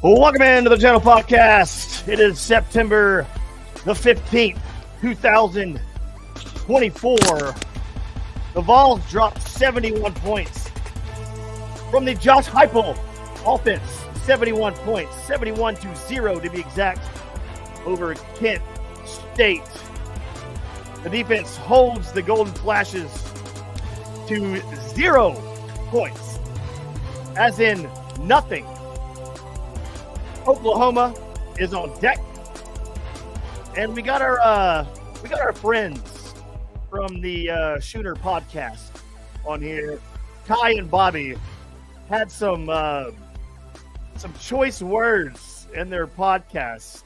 Welcome into the Channel Podcast. It is September the 15th, 2024. The Vols dropped 71 points from the Josh Heupel offense. 71 points, 71-0 to be exact, over Kent State. The defense holds the Golden Flashes to 0 points, as in nothing. Oklahoma is on deck, and we got our friends from the Shooter podcast on here. Ty and Bobby had some choice words in their podcast,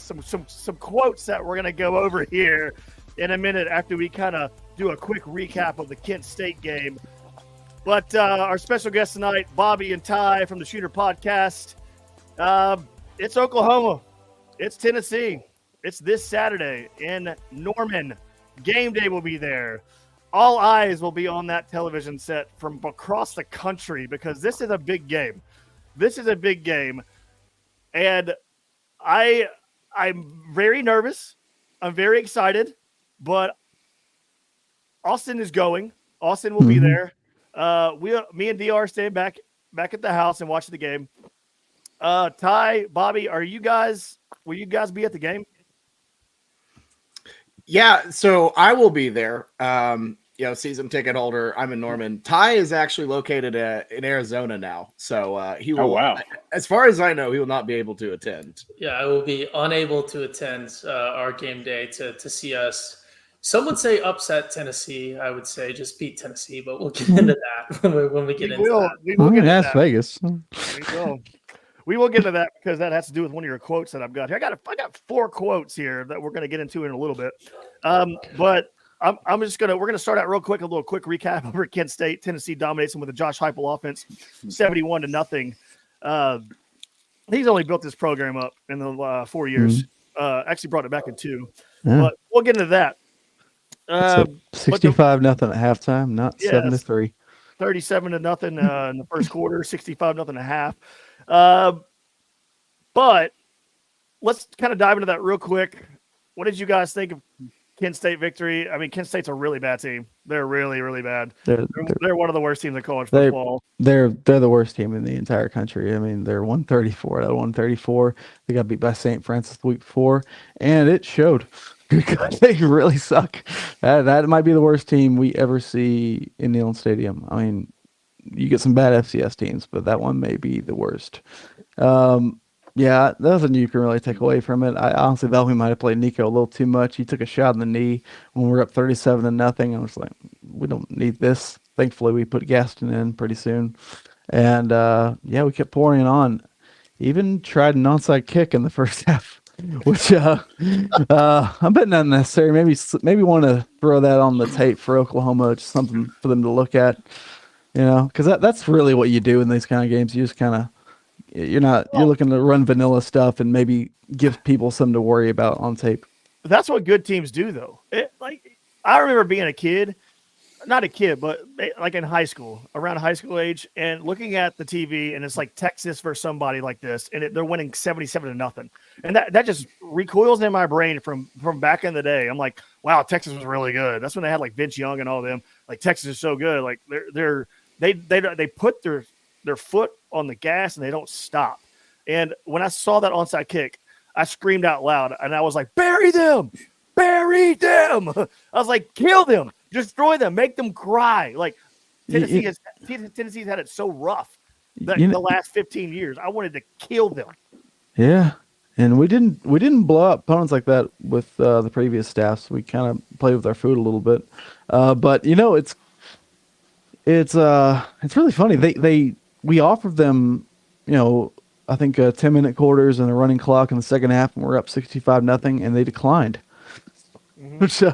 some quotes that we're gonna go over here in a minute after we kind of do a quick recap of the Kent State game. But our special guests tonight, Bobby and Ty from the Shooter podcast. It's Oklahoma. It's Tennessee. It's this Saturday in Norman. Game day will be there. All eyes will be on that television set from across the country because this is a big game. This is a big game. And I'm very nervous. I'm very excited. But Austin is going. Austin will be there. Me and DR staying back at the house and watching the game. Ty, Bobby, will you guys be at the game? Yeah, so I will be there. Season ticket holder. I'm in Norman. Ty is actually located in Arizona now, so he will. Oh, wow. As far as I know, he will not be able to attend. Yeah, I will be unable to attend our game day to see us. Some would say upset Tennessee. I would say just beat Tennessee, but we'll get into that when we get into that. We will get into Las that. Vegas. We will get into that because that has to do with one of your quotes that I've got here. I got 4 quotes here that we're going to get into in a little bit. But we're going to start out real quick, a little quick recap over Kent State. Tennessee dominates them with a Josh Heupel offense, 71-0. He's only built this program up in the 4 years. Actually brought it back in 2. Yeah. But we'll get into that. 65-0 at halftime, not 7-3. 37-0 in the first quarter, 65-0 at half. But let's kind of dive into that real quick. What did you guys think of Kent State victory? I mean, Kent State's a really bad team. They're really, really bad. They're one of the worst teams in college football. They're the worst team in the entire country. I mean, they're 134 out of 134. They got beat by St. Francis the week before, and it showed. They really suck. That might be the worst team we ever see in Neyland Stadium. I mean, you get some bad FCS teams, but that one may be the worst. Nothing you can really take away from it. I honestly thought we might have played Nico a little too much. He took a shot in the knee when we were up 37-0. I was like, we don't need this. Thankfully, we put Gaston in pretty soon. And, we kept pouring it on. Even tried an onside kick in the first half, which I'm betting unnecessary. Maybe want to throw that on the tape for Oklahoma, just something for them to look at. Because that's really what you do in these kind of games. You just kind of, you're looking to run vanilla stuff and maybe give people something to worry about on tape. That's what good teams do, though. I remember being a kid, not a kid, but like in high school, around high school age, and looking at the TV, and it's like Texas versus somebody like this, and they're winning 77-0, and that just recoils in my brain from back in the day. I'm like, wow, Texas was really good. That's when they had like Vince Young and all them. Like Texas is so good. Like they put their foot on the gas and they don't stop. And when I saw that onside kick, I screamed out loud and I was like, bury them. I was like, kill them, destroy them, make them cry. Like Tennessee's had it so rough the last 15 years. I wanted to kill them. Yeah. And we didn't blow up opponents like that with the previous staffs. We kind of played with our food a little bit. But it's really funny. We offered them, I think 10-minute quarters and a running clock in the second half, and we're up 65-0, and they declined. Which, I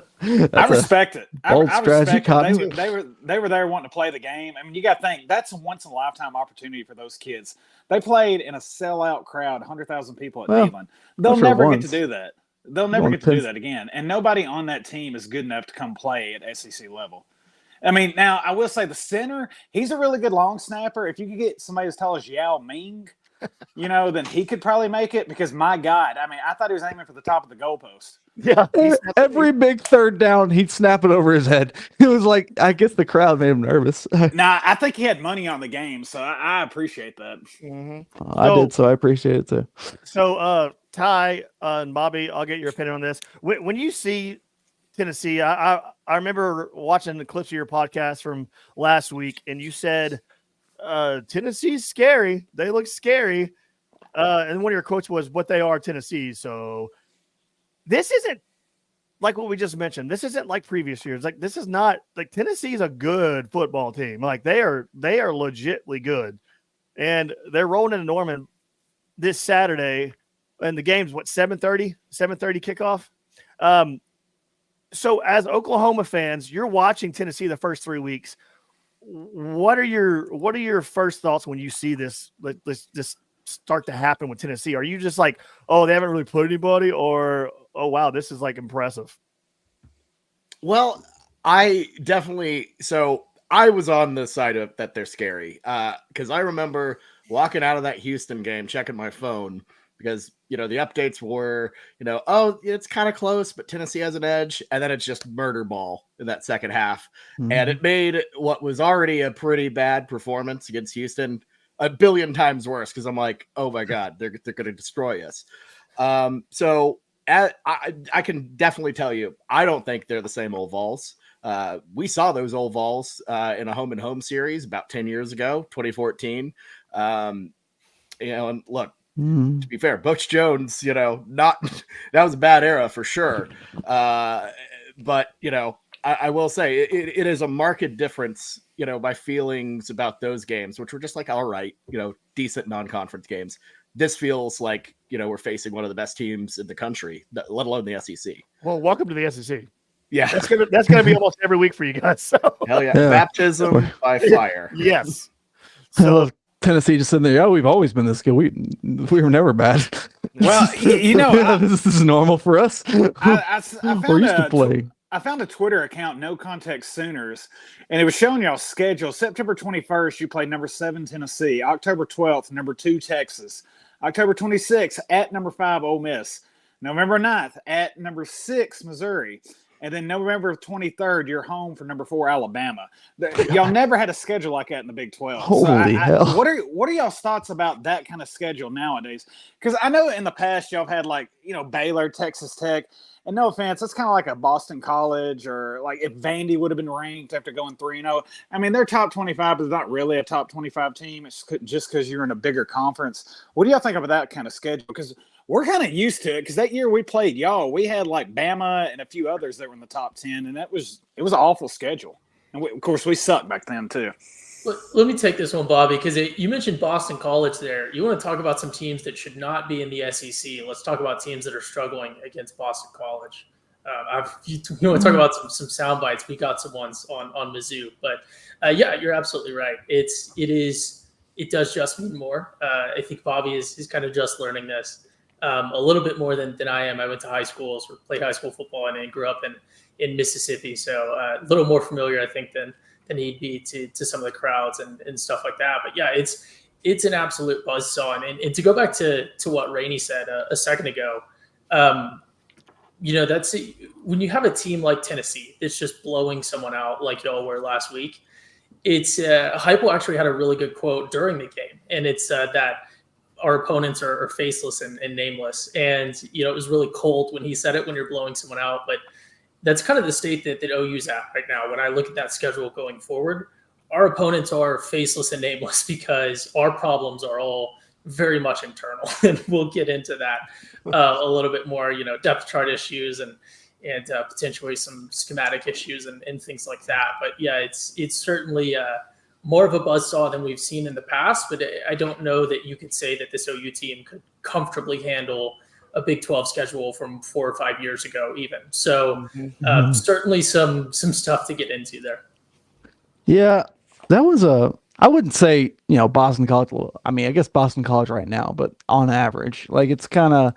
respect it. Bold strategy. They were there wanting to play the game. I mean, you got to think that's a once in a lifetime opportunity for those kids. They played in a sellout crowd, 100,000 people at Neyland. They'll never get to do that. They'll never get to do that again. And nobody on that team is good enough to come play at SEC level. I mean, now I will say the center, he's a really good long snapper. If you could get somebody as tall as Yao Ming, then he could probably make it because my God, I mean, I thought he was aiming for the top of the goalpost. Yeah. Every big third down, he'd snap it over his head. It was like, I guess the crowd made him nervous. Nah, I think he had money on the game, so I appreciate that. Mm-hmm. I did, so I appreciate it too. So, Ty and Bobby, I'll get your opinion on this. When you see Tennessee, I remember watching the clips of your podcast from last week, and you said Tennessee's scary. They look scary. And one of your quotes was, "What they are, Tennessee." So this isn't like what we just mentioned. This isn't like previous years. Like this is not like Tennessee's a good football team. Like they are legitly good, and they're rolling into Norman this Saturday, and the game's what 7:30 kickoff. So as Oklahoma fans, you're watching Tennessee the first 3 weeks. What are your first thoughts when you see this start to happen with Tennessee? Are you just like, oh, they haven't really put anybody, or oh wow, this is like impressive? Well, I was on the side of that they're scary because I remember walking out of that Houston game, checking my phone because the updates were oh, it's kind of close, but Tennessee has an edge, and then it's just murder ball in that second half, and it made what was already a pretty bad performance against Houston a billion times worse because I'm like, oh my God, they're going to destroy us. So I can definitely tell you, I don't think they're the same old Vols. We saw those old Vols in a home and home series about 10 years ago, 2014. And look, to be fair, Butch Jones, not that was a bad era for sure. But I will say it is a marked difference, my feelings about those games, which were just like, all right, decent non-conference games. This feels like, we're facing one of the best teams in the country, let alone the SEC. Well, welcome to the SEC. Yeah. That's gonna be almost every week for you guys. So. Hell yeah. Baptism by fire. Yes. So Tennessee just sitting there, we've always been this good. We were never bad. Well, this is normal for us. We're used to playing. I found a Twitter account, No Context Sooners, and it was showing y'all schedule. September 21st, you play number 7 Tennessee. October 12th, number 2 Texas. October 26th, at number 5 Ole Miss. November 9th, at number 6 Missouri. And then November 23rd, you're home for number 4 Alabama. Y'all never had a schedule like that in the Big 12. Holy hell! What are y'all's thoughts about that kind of schedule nowadays? Because I know in the past y'all have had Baylor, Texas Tech. And no offense, that's kind of like a Boston College, or like if Vandy would have been ranked after going 3-0. I mean, they're top 25, but not really a top 25 team. It's just because you're in a bigger conference. What do y'all think about that kind of schedule? Because we're kind of used to it. Because that year we played y'all, we had like Bama and a few others that were in the top 10, and it was an awful schedule. And of course, we sucked back then too. Let me take this one, Bobby, because you mentioned Boston College there. You want to talk about some teams that should not be in the SEC. Let's talk about teams that are struggling against Boston College. You want to talk about some sound bites? We got some ones on Mizzou. But, yeah, you're absolutely right. It does just mean more. I think Bobby is kind of just learning this a little bit more than I am. I went to high schools, played high school football, and grew up in Mississippi. So a little more familiar, I think, than he'd be to some of the crowds and stuff like that. But yeah, it's an absolute buzzsaw. And to go back to what Rainey said a second ago, that's when you have a team like Tennessee that's just blowing someone out like y'all were last week. It's Heupel actually had a really good quote during the game, and it's that our opponents are faceless and nameless. And it was really cold when he said it, when you're blowing someone out, but that's kind of the state that OU's at right now. When I look at that schedule going forward, our opponents are faceless and nameless because our problems are all very much internal. And we'll get into that a little bit more, depth chart issues and potentially some schematic issues and things like that. But yeah, it's certainly more of a buzzsaw than we've seen in the past. But I don't know that you could say that this OU team could comfortably handle a Big 12 schedule from 4 or 5 years ago even. So certainly some stuff to get into there. Yeah, that was I wouldn't say, Boston College. I mean, I guess Boston College right now, but on average, like it's kind of,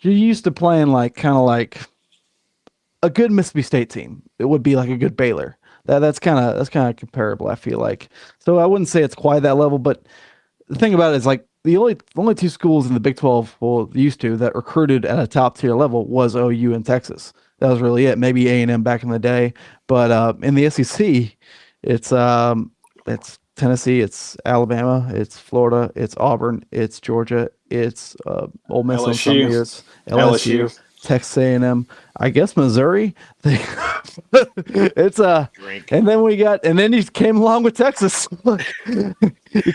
you're used to playing like a good Mississippi State team. It would be like a good Baylor. That's kind of comparable, I feel like. So I wouldn't say it's quite that level, but the thing about it is like the only two schools in the Big 12, well, used to, that recruited at a top tier level was OU and Texas. That was really it. Maybe A&M back in the day, but in the SEC, it's Tennessee, it's Alabama, it's Florida, it's Auburn, it's Georgia, it's Ole Miss on some years, LSU, Texas A&M, I guess Missouri. It's and then you came along with Texas. You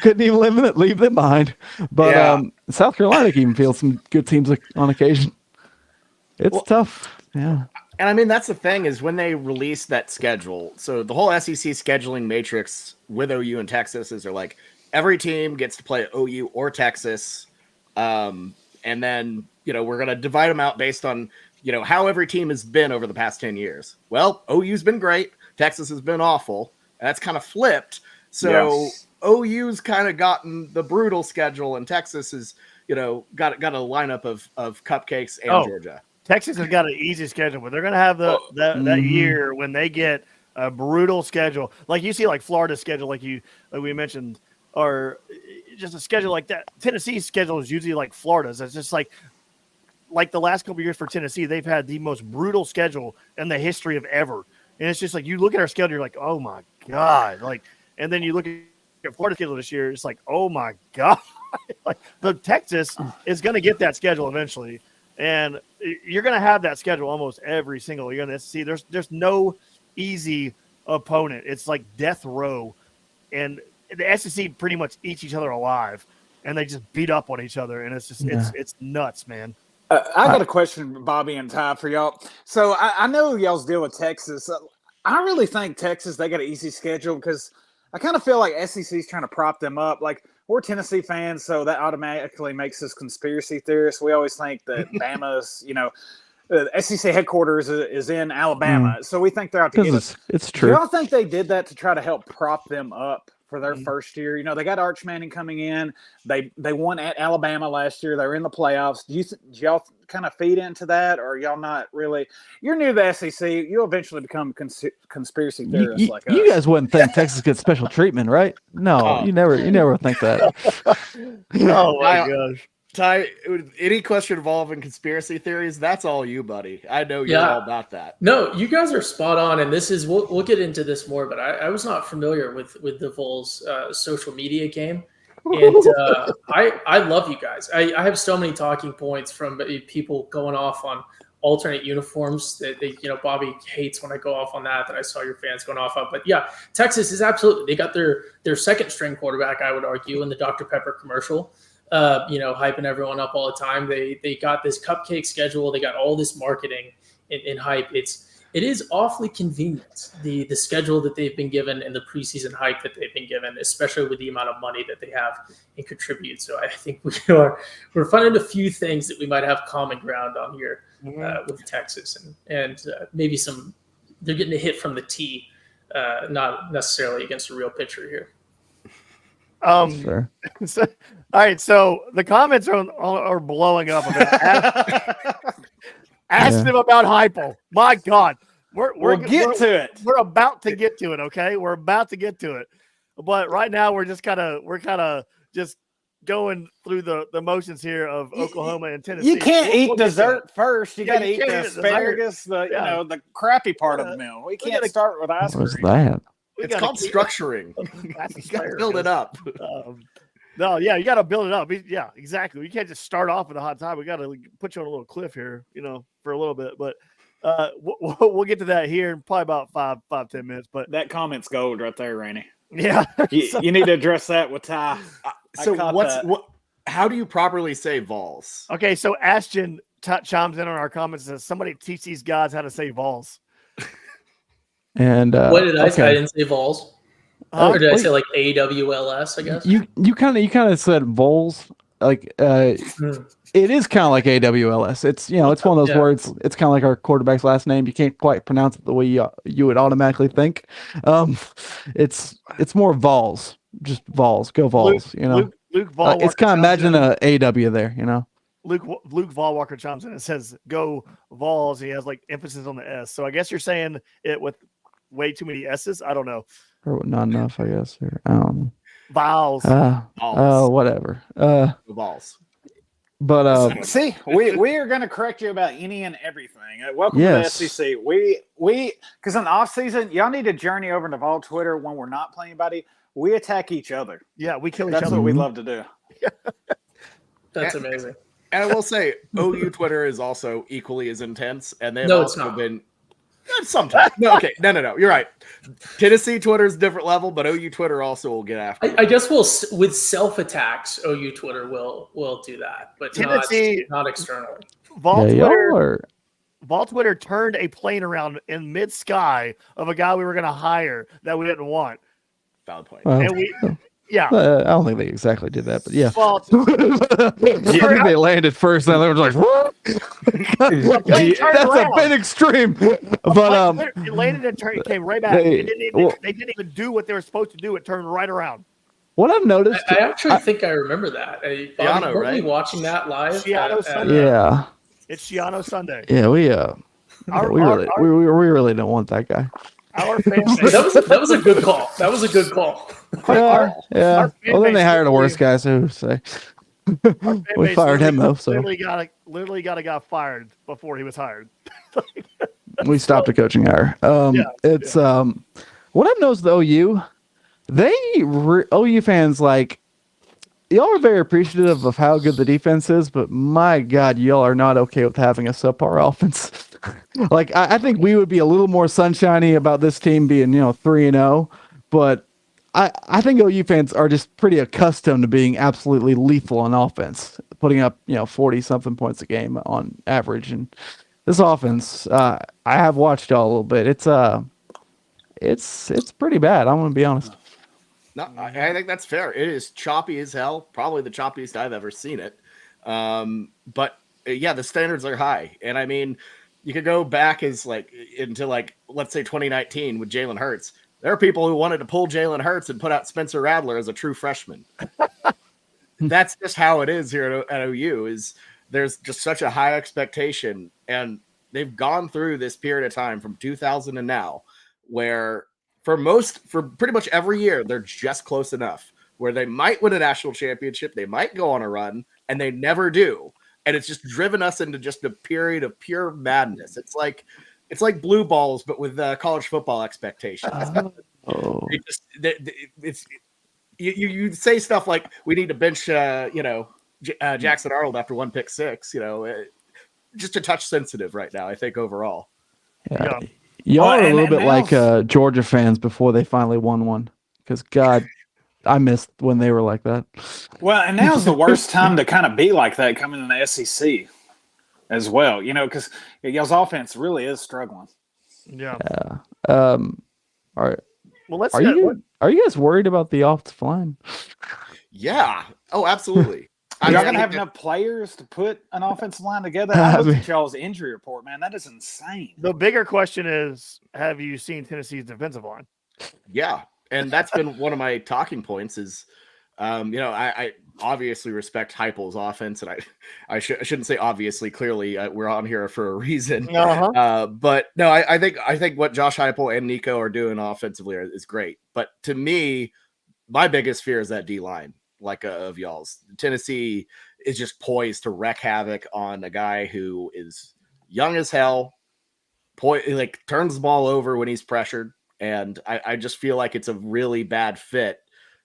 couldn't even leave them behind. But South Carolina can even field some good teams on occasion. It's tough. Yeah. And I mean, that's the thing is when they released that schedule. So the whole SEC scheduling matrix with OU and Texas is they're like every team gets to play OU or Texas. And then, we're going to divide them out based on, how every team has been over the past 10 years. Well, OU's been great. Texas has been awful. And that's kind of flipped. So OU's kind of gotten the brutal schedule and Texas is, got a lineup of cupcakes and Georgia. Texas has got an easy schedule, but they're going to have that year when they get a brutal schedule. Like you see, like Florida's schedule, like we mentioned, or just a schedule like that. Tennessee's schedule is usually like Florida's. It's just like the last couple of years for Tennessee, they've had the most brutal schedule in the history of ever. And it's just like you look at our schedule, you're like, oh my God. And then you look at Florida's schedule this year, it's like, oh my God. The Texas is going to get that schedule eventually. And you're going to have that schedule almost every single year in the SEC. There's no easy opponent. It's like death row. And the SEC pretty much eats each other alive. And they just beat up on each other. And it's just it's nuts, man. I got a question, Bobby and Ty, for y'all. So I know y'all's deal with Texas. I really think Texas, they got an easy schedule because I kind of feel like SEC's trying to prop them up. Like, we're Tennessee fans, so that automatically makes us conspiracy theorists. We always think that Bama's, the SEC headquarters is in Alabama, so we think they're out to get us. It's true. Do y'all think they did that to try to help prop them up for their first year? They got Arch Manning coming in. They won at Alabama last year. They were in the playoffs. Do y'all kind of feed into that, or y'all not really? You're new to the SEC. You'll eventually become conspiracy theorists like us. You guys wouldn't think Texas gets special treatment, right? No, you never think that. Oh my gosh. Ty, any question involving conspiracy theories, that's all you, buddy. I know you're all about that. No, you guys are spot on, and this is we'll get into this more, but I was not familiar with the Vols social media game, and I love you guys. I have so many talking points from people going off on alternate uniforms that Bobby hates when I go off on that I saw your fans going off on. But yeah, Texas is absolutely, they got their second string quarterback, I would argue, in the Dr. Pepper commercial. Hyping everyone up all the time. They got this cupcake schedule. They got all this marketing and hype. It is awfully convenient, the schedule that they've been given and the preseason hype that they've been given, especially with the amount of money that they have and contribute. So I think we're finding a few things that we might have common ground on here with Texas and maybe they're getting a hit from the tee, not necessarily against a real pitcher here. Fair. So, all right, so the comments are blowing up. Ask them about Heupel. My God, we'll get to it. We're about to get to it. Okay, we're about to get to it. But right now, we're kind of just going through the motions here of Oklahoma and Tennessee. You can't eat dessert first. You got to eat the asparagus, the crappy part of the meal. We can't start with ice cream. What's that? It's called structuring. You got to build it up. You got to build it up. Yeah, exactly. We can't just start off with a hot time. We got to put you on a little cliff here, for a little bit. But we'll get to that here in probably about 5-10 minutes. But that comment's gold right there, Rainey. Yeah, you need to address that with Ty. How do you properly say Vols? Okay, so Ashton chimes in on our comments and says, "Somebody teach these guys how to say Vols." And what did I say? I didn't say Vols. Or did I say like AWLS, I guess? You kind of said Vols. Like it is kind of like AWLS. It's it's one of those words. It's kind of like our quarterback's last name. You can't quite pronounce it the way you would automatically think. It's more Vols. Just Vols. Go Vols. Luke Vol. It's kind of imagine a AW there. Luke Volwalker chimes in and says, "Go Vols." He has like emphasis on the S. So I guess you're saying it with way too many S's. I don't know. Or not enough, I guess. Or, Vols. Whatever. Vols. But see, we are going to correct you about any and everything. Welcome to the SEC. We because in the off season, y'all need to journey over to Vol Twitter when we're not playing anybody. We attack each other. Yeah, we kill each other. That's what we love to do. That's amazing. And I will say, OU Twitter is also equally as intense, and they've also been. Sometimes. No, okay. No. You're right. Tennessee Twitter is a different level, but OU Twitter also will get after. I guess with self attacks, OU Twitter will do that, but Tennessee not externally. Vol Twitter turned a plane around in mid sky of a guy we were going to hire that we didn't want. Valid point. Yeah. I don't think they exactly did that, but yeah. Well, I think they landed first, and they were like, "What?" That's a bit extreme. But it landed and turned, it came right back. They didn't even do what they were supposed to do. It turned right around. What I've noticed, I actually think I remember that. Bobby, were we watching that live? Sunday. Yeah, it's Shiano Sunday. Yeah, we really don't want that guy. Our fan base. that was a good call. That was a good call. Yeah. Well, then they hired a worse guy, so say. We fired him though. So literally got a guy fired before he was hired. We stopped a coaching hire. It's what I've noticed the OU, OU fans y'all are very appreciative of how good the defense is, but my God, y'all are not okay with having a subpar offense. I think we would be a little more sunshiny about this team being 3-0, but I think OU fans are just pretty accustomed to being absolutely lethal on offense, putting up 40-something points a game on average. And this offense, I have watched y'all a little bit. It's pretty bad. I'm going to be honest. No, I think that's fair. It is choppy as hell. Probably the choppiest I've ever seen it. But yeah, the standards are high. And I mean, you could go back into let's say 2019 with Jalen Hurts. There are people who wanted to pull Jalen Hurts and put out Spencer Rattler as a true freshman. That's just how it is here at OU. Is there's just such a high expectation, and they've gone through this period of time from 2000 and now, where for pretty much every year they're just close enough where they might win a national championship, they might go on a run, and they never do. And it's just driven us into just a period of pure madness. It's like blue balls, but with college football expectations. You say stuff like we need to bench, Jackson Arnold after one pick six. Just a touch sensitive right now. I think overall. Yeah. Y'all are a little bit like Georgia fans before they finally won one. Because God, I missed when they were like that. Well, and now's the worst time to kind of be like that coming in the SEC. As well, because y'all's offense really is struggling. Yeah. All right. Well, are you guys worried about the offensive line? Yeah. Oh, absolutely. Y'all gonna have enough players to put an offensive line together? I looked at y'all's injury report, man. That is insane. The bigger question is, have you seen Tennessee's defensive line? Yeah, and that's been one of my talking points. Is I obviously respect Heupel's offense, and I shouldn't say obviously. Clearly, we're on here for a reason. But no, I think what Josh Heupel and Nico are doing offensively is great. But to me, my biggest fear is that D line, of y'all's. Tennessee is just poised to wreak havoc on a guy who is young as hell, turns the ball over when he's pressured, and I just feel like it's a really bad fit.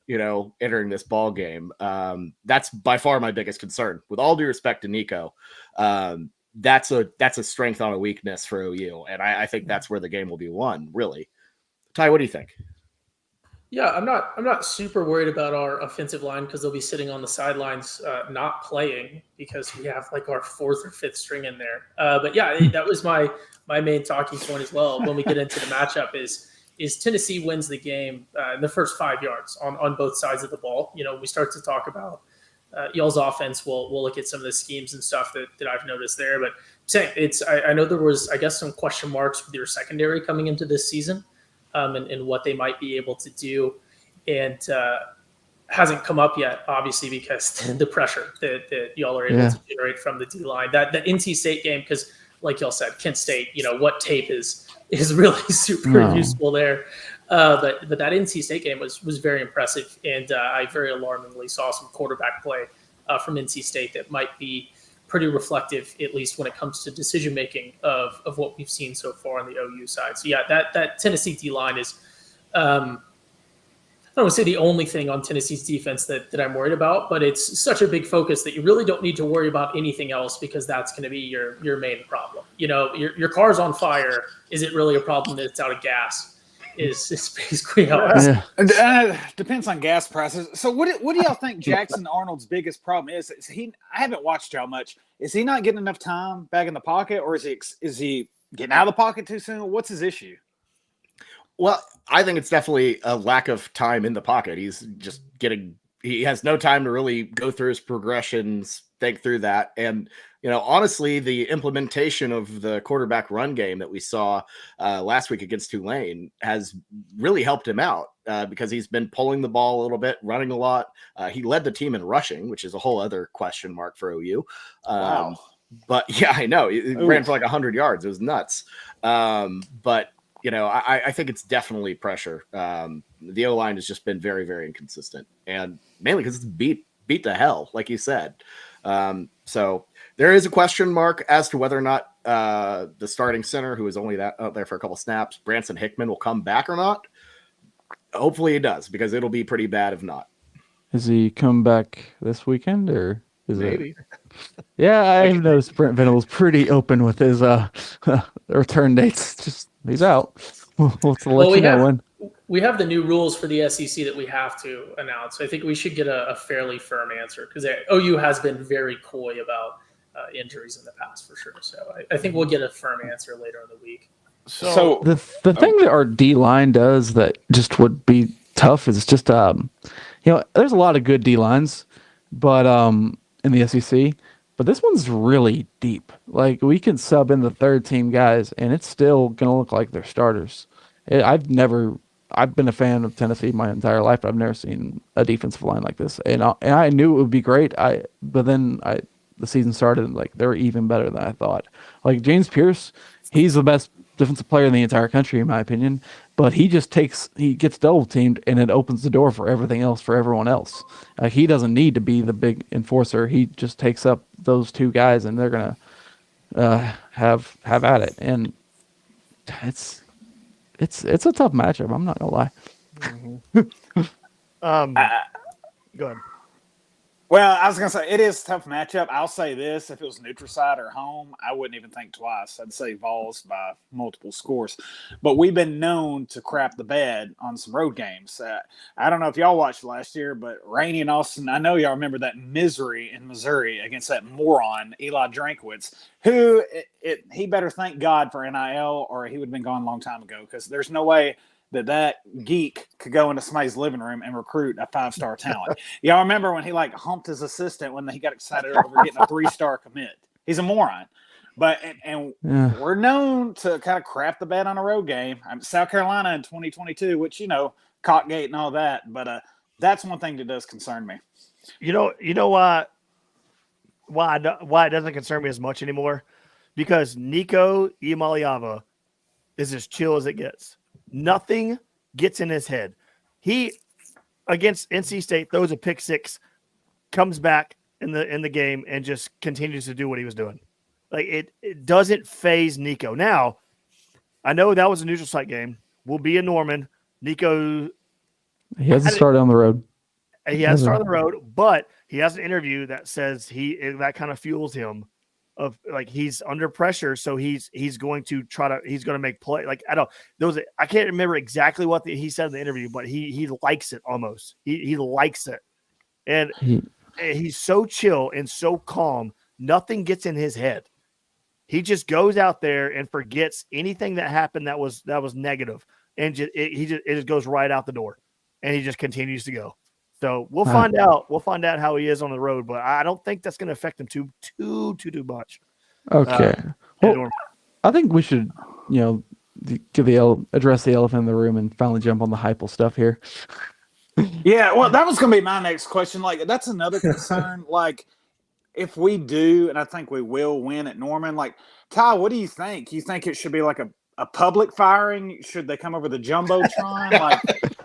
Entering this ball game. That's by far my biggest concern. With all due respect to Nico, that's a strength on a weakness for OU, and I think that's where the game will be won. Really, Ty, what do you think? Yeah, I'm not super worried about our offensive line because they'll be sitting on the sidelines, not playing because we have our fourth or fifth string in there. But yeah, that was my main talking point as well. When we get into the matchup is Tennessee wins the game in the first 5 yards on both sides of the ball. We start to talk about y'all's offense. We'll look at some of the schemes and stuff that I've noticed there. But I know there was, I guess, some question marks with your secondary coming into this season and what they might be able to do. And hasn't come up yet, obviously, because the pressure that y'all are able to generate from the D-line. That NC State game, because like y'all said, Kent State, what tape is really super useful there. But that NC State game was very impressive, and I very alarmingly saw some quarterback play from NC State that might be pretty reflective, at least when it comes to decision making of what we've seen so far on the OU side. So yeah, that Tennessee D line is. I don't want to say the only thing on Tennessee's defense that I'm worried about, but it's such a big focus that you really don't need to worry about anything else because that's going to be your main problem. Your car's on fire. Is it really a problem that it's out of gas? Is basically how depends on gas prices. So what do y'all think Jackson Arnold's biggest problem is? I haven't watched y'all much. Is he not getting enough time back in the pocket, or is he getting out of the pocket too soon? What's his issue? Well, I think it's definitely a lack of time in the pocket. He has no time to really go through his progressions, think through that. And, honestly, the implementation of the quarterback run game that we saw last week against Tulane has really helped him out because he's been pulling the ball a little bit, running a lot. He led the team in rushing, which is a whole other question mark for OU. Wow. But yeah, I know he ran for like 100 yards. It was nuts. But I think it's definitely pressure. The O-line has just been very, very inconsistent, and mainly because it's beat to hell, like you said. So there is a question mark as to whether or not the starting center, who is only out there for a couple snaps, Branson Hickman, will come back or not. Hopefully he does, because it'll be pretty bad if not. Is he come back this weekend, or is maybe? Yeah, I've noticed Brent Venables pretty open with his return dates. Just he's out. We'll let you know when. We have the new rules for the SEC that we have to announce. I think we should get a fairly firm answer because OU has been very coy about injuries in the past for sure. So I think we'll get a firm answer later in the week. So the thing that our D line does that just would be tough is just there's a lot of good D lines, but in the SEC. But this one's really deep. Like, we can sub in the third team guys, and it's still going to look like they're starters. I've been a fan of Tennessee my entire life, but I've never seen a defensive line like this. And I knew it would be great. But then the season started, and they were even better than I thought. Like, James Pierce, he's the best defensive player in the entire country, in my opinion. But he gets double teamed, and it opens the door for everything else for everyone else. He doesn't need to be the big enforcer. He just takes up those two guys, and they're gonna have at it. And it's a tough matchup. I'm not gonna lie. Go ahead. Well, I was going to say, it is a tough matchup. I'll say this. If it was neutral side or home, I wouldn't even think twice. I'd say Vols by multiple scores. But we've been known to crap the bed on some road games. I don't know if y'all watched last year, but Rainey and Austin, I know y'all remember that misery in Missouri against that moron, Eli Drinkwitz, who he better thank God for NIL or he would have been gone a long time ago because there's no way that geek could go into somebody's living room and recruit a 5-star talent. Y'all remember when he humped his assistant when he got excited over getting a 3-star commit? He's a moron. But we're known to kind of crap the bed on a road game. South Carolina in 2022, which Cockgate and all that. But that's one thing that does concern me. You know why it doesn't concern me as much anymore? Because Nico Iamaleava is as chill as it gets. Nothing gets in his head. He, against NC State, throws a pick six, comes back in the game, and just continues to do what he was doing. It doesn't phase Nico. Now, I know that was a neutral site game. We'll be in Norman. Nico, he hasn't started on the road. He hasn't started on the road, but he has an interview that says that kind of fuels him. Of he's under pressure, so he's going to make play. I can't remember exactly what he said in the interview, but he likes it almost. He likes it, and he's so chill and so calm. Nothing gets in his head. He just goes out there and forgets anything that happened that was negative, and it just goes right out the door, and he just continues to go. So we'll find out. We'll find out how he is on the road, but I don't think that's going to affect him too much. Okay. I think we should, address the elephant in the room and finally jump on the Heupel stuff here. Yeah, well, that was going to be my next question. That's another concern. If we do, and I think we will win at Norman, Ty, what do you think? You think it should be a a public firing? Should they come over the jumbotron? Like,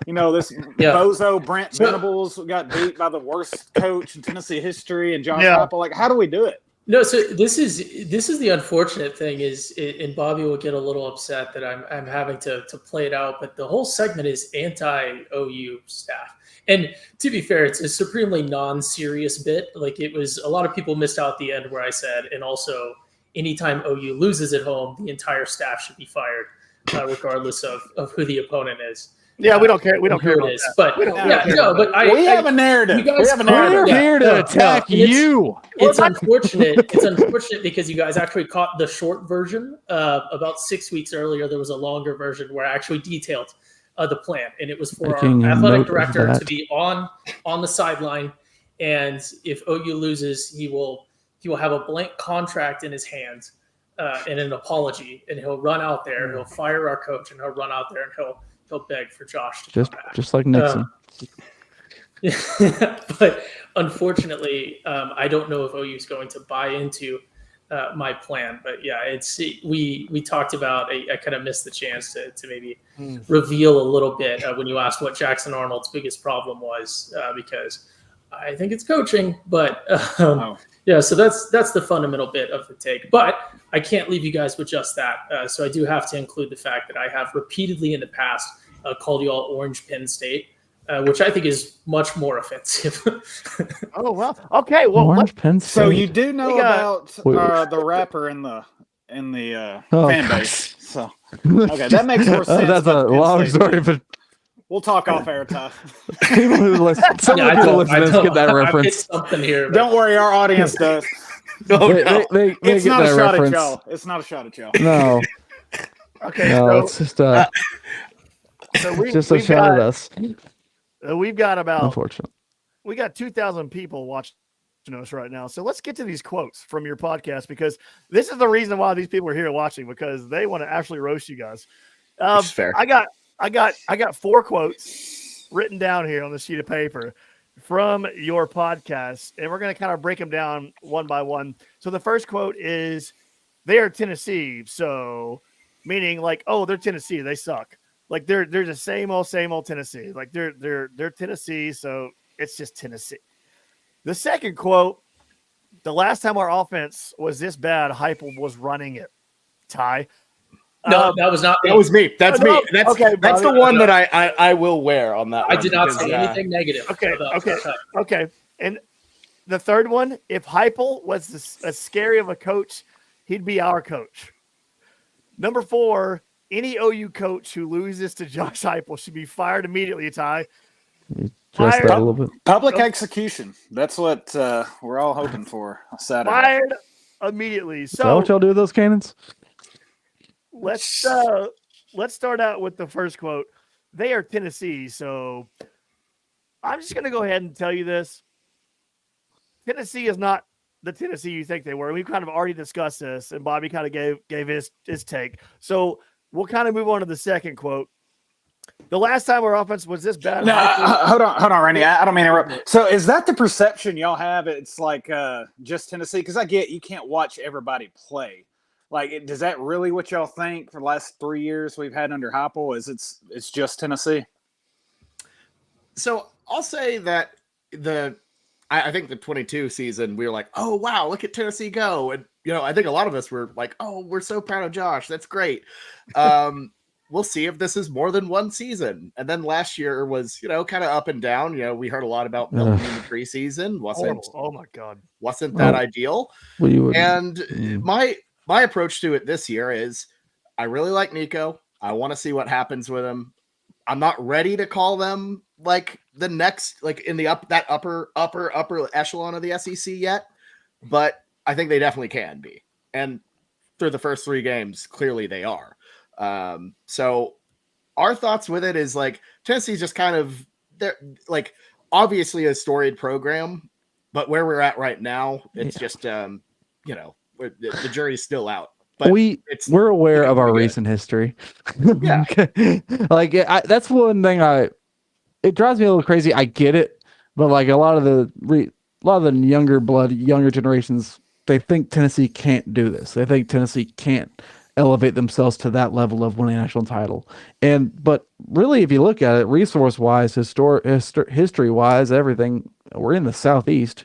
this bozo Brent Venables got beat by the worst coach in Tennessee history, and Josh Heupel. Like, how do we do it? No, so this is the unfortunate thing is, and Bobby will get a little upset that I'm having to play it out, but the whole segment is anti-OU staff. And to be fair, it's a supremely non-serious bit. Like, it was, a lot of people missed out at the end where I said, and also anytime OU loses at home, the entire staff should be fired, regardless of who the opponent is. Yeah, we don't care. We don't care about that. But we have a narrative. You guys, we're here to attack you. It's unfortunate. It's unfortunate because you guys actually caught the short version. About 6 weeks earlier, there was a longer version where I actually detailed the plan, and it was for our athletic director to be on the sideline, and if OU loses, he will have a blank contract in his hands and an apology, and he'll run out there. He'll fire our coach, and he'll run out there, and he'll beg for Josh to come back. Just like Nixon. But unfortunately, I don't know if OU is going to buy into my plan. But yeah, we talked about. I kind of missed the chance to maybe reveal a little bit when you asked what Jackson Arnold's biggest problem was, because I think it's coaching. But yeah, so that's the fundamental bit of the take. But I can't leave you guys with just that. So I do have to include the fact that I have repeatedly in the past called you all Orange Penn State, which I think is much more offensive. Oh, well. Okay. Well, Orange Penn State. So you do know about the rapper in the fan base. So okay, that makes more sense. That's a long story, but we'll talk off air, Ty. People who listen, get that reference. It's something here. Don't worry, our audience does. They it's get not that a shot reference. at y'all. It's not a shot at y'all. No. Okay. No, it's just just a shot at us. We've got about. Unfortunately, we got 2,000 people watching us right now. So let's get to these quotes from your podcast, because this is the reason why these people are here watching, because they want to actually roast you guys. Fair. I got 4 quotes written down here on the sheet of paper from your podcast, and we're going to kind of break them down one by one. So the first quote is, "They are Tennessee," so meaning like, oh, they're Tennessee, they suck. Like they're the same old Tennessee. Like they're Tennessee, so it's just Tennessee. The second quote, "The last time our offense was this bad, Heupel was running it." Ty. No, that was not me. That was me. That's me. That's okay, that's the one that I will wear on that. I did not say anything negative. Okay. And the third one, "If Heupel was as scary of a coach, he'd be our coach." Number 4, "Any OU coach who loses to Josh Heupel should be fired immediately." Ty. That a little bit. Public execution. That's what we're all hoping for Saturday. Fired immediately. So Is that what y'all do with those cannons? let's start out with the first quote. "They are Tennessee," so I'm just going to go ahead and tell you this. Tennessee is not the Tennessee you think they were. We've kind of already discussed this, and Bobby kind of gave his take. So we'll kind of move on to the second quote. "The last time our offense was this bad." No, hold on, Randy. I don't mean to interrupt. So is that the perception y'all have? It's like just Tennessee? Because I get you can't watch everybody play. Like, does that really what y'all think for the last 3 years we've had under Heupel? Is it's just Tennessee? So I'll say that I think the 22 season, we were like, oh, wow, look at Tennessee go. And, I think a lot of us were like, oh, we're so proud of Josh. That's great. We'll see if this is more than one season. And then last year was, kind of up and down. We heard a lot about Milton in the preseason. Oh my God. Wasn't that ideal? And my approach to it this year is I really like Nico. I want to see what happens with him. I'm not ready to call them like the next, like in the upper echelon of the SEC yet, but I think they definitely can be. And through the first 3 games, clearly they are. So our thoughts with it is like Tennessee's just kind of, they're like obviously a storied program, but where we're at right now, it's just, the jury's still out. But we're aware of our recent history. Yeah. Like that's one thing it drives me a little crazy. I get it, but like a lot of the younger generations, they think Tennessee can't do this. They think Tennessee can't elevate themselves to that level of winning a national title. But really, if you look at it, resource-wise, history-wise, everything, we're in the Southeast.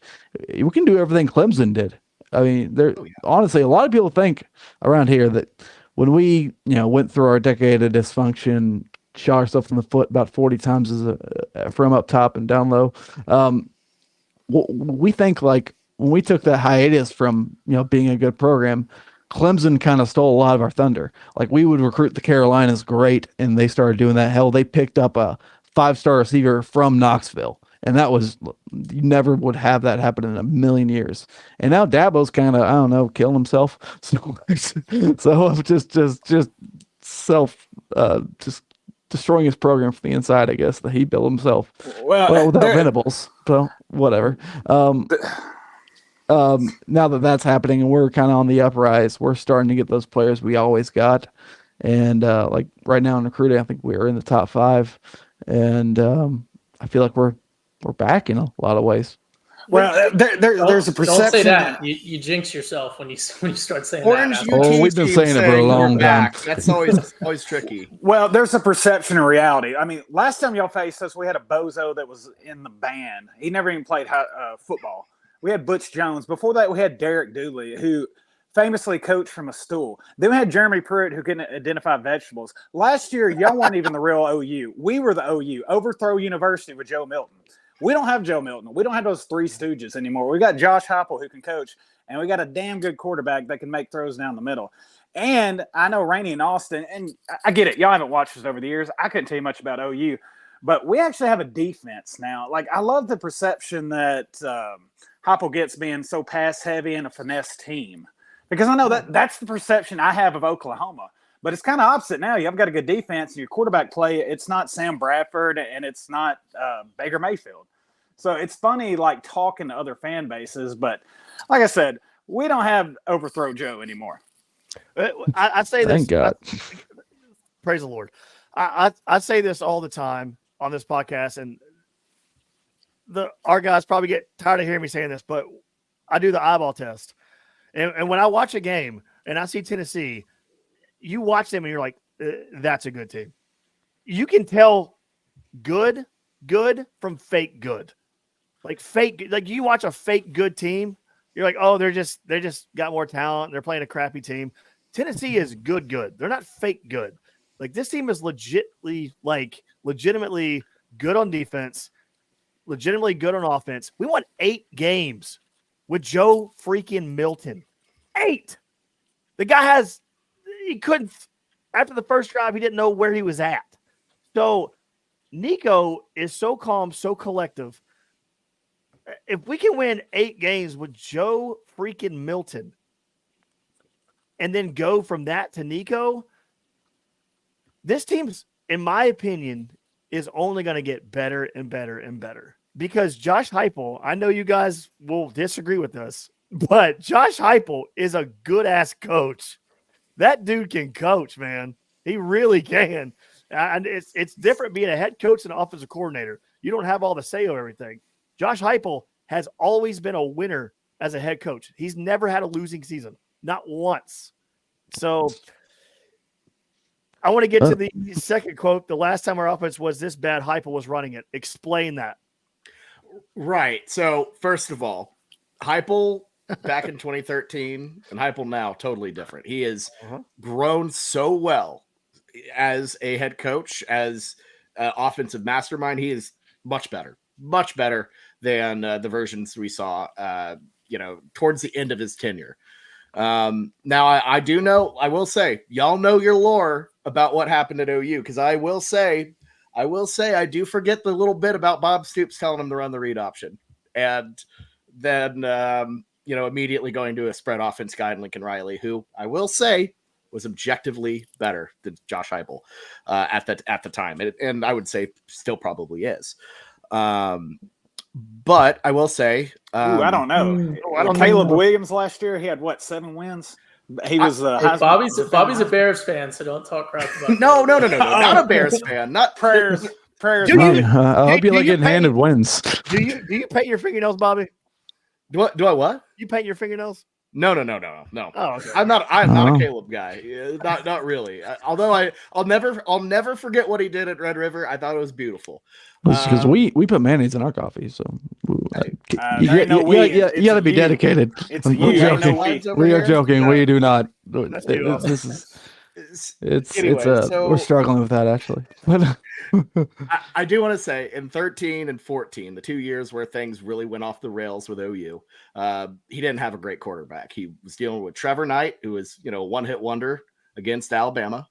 We can do everything Clemson did. I mean, honestly, a lot of people think around here that when we, went through our decade of dysfunction, shot ourselves in the foot about 40 times from up top and down low. We think like when we took that hiatus from, being a good program, Clemson kind of stole a lot of our thunder. Like we would recruit the Carolinas great, and they started doing that. Hell, they picked up a 5-star receiver from Knoxville, and that was, you never would have that happen in a million years. And now Dabo's kind of, I don't know, killing himself. So just destroying his program from the inside, I guess, that he built himself. Well, without Venables, so whatever. Now that's happening and we're kind of on the uprise, we're starting to get those players we always got. And like right now in recruiting, I think we're in the top 5. And I feel like we're back in a lot of ways. Well, there's a perception. Don't say that. You jinx yourself when you start saying that. We've been saying it for a long time. That's always tricky. Well, there's a perception and reality. I mean, last time y'all faced us, we had a bozo that was in the band. He never even played football. We had Butch Jones. Before that, we had Derek Dooley, who famously coached from a stool. Then we had Jeremy Pruitt, who couldn't identify vegetables. Last year, y'all weren't even the real OU. We were the OU. Overthrow University with Joe Milton. We don't have Joe Milton. We don't have those 3 stooges anymore. We got Josh Heupel who can coach, and we got a damn good quarterback that can make throws down the middle. And I know Rainey and Austin, and I get it. Y'all haven't watched us over the years. I couldn't tell you much about OU, but we actually have a defense now. Like, I love the perception that Heupel gets being so pass heavy and a finesse team, because I know that's the perception I have of Oklahoma. But it's kind of opposite now. You've got a good defense, and your quarterback play, it's not Sam Bradford, and it's not Baker Mayfield. So it's funny, like, talking to other fan bases. But like I said, we don't have Overthrow Joe anymore. I say this. Thank God. Praise the Lord. I say this all the time on this podcast, and our guys probably get tired of hearing me saying this, but I do the eyeball test. And when I watch a game and I see Tennessee, you watch them and you're like, that's a good team. You can tell good from fake good. Like you watch a fake good team, you're like, oh, they just got more talent. They're playing a crappy team. Tennessee is good. They're not fake good. Like, this team is legitimately good on defense, legitimately good on offense. We won 8 games with Joe freaking Milton. 8. The guy he couldn't, after the first drive, he didn't know where he was at. So Nico is so calm, so collective. If we can win 8 games with Joe freaking Milton and then go from that to Nico, this team's, in my opinion, is only going to get better and better and better. Because Josh Heupel, I know you guys will disagree with us, but Josh Heupel is a good-ass coach. That dude can coach, man. He really can. And it's different being a head coach and an offensive coordinator. You don't have all the say over everything. Josh Heupel has always been a winner as a head coach. He's never had a losing season, not once. So I want to get to the second quote. The last time our offense was this bad, Heupel was running it. Explain that. Right. So first of all, Heupel back in 2013 and Heupel now, totally different. He has grown so well as a head coach, as an offensive mastermind. He is much better than the versions we saw, towards the end of his tenure. Now I do know, I will say, y'all know your lore about what happened at OU, because I will say I do forget the little bit about Bob Stoops telling him to run the read option, and then immediately going to a spread offense guy in Lincoln Riley, who I will say was objectively better than Josh Heupel at the time, and I would say still probably is. But I will say, I don't know. Caleb Williams last year, he had 7 wins. He was Bobby's a Bears fan, so don't talk crap about. No, not a Bears fan. Not prayers. I hope you like getting handed wins. Do you paint your fingernails, Bobby? Do I what? You paint your fingernails? No. Oh, okay. I'm not a Caleb guy. Not really. Although I'll never forget what he did at Red River. I thought it was beautiful. Because we put mayonnaise in our coffee, so you got to be dedicated. We are joking. We do not. This is we're struggling with that actually. I do want to say in 13 and 14, the 2 years where things really went off the rails with OU, he didn't have a great quarterback. He was dealing with Trevor Knight, who was, a one-hit wonder against Alabama,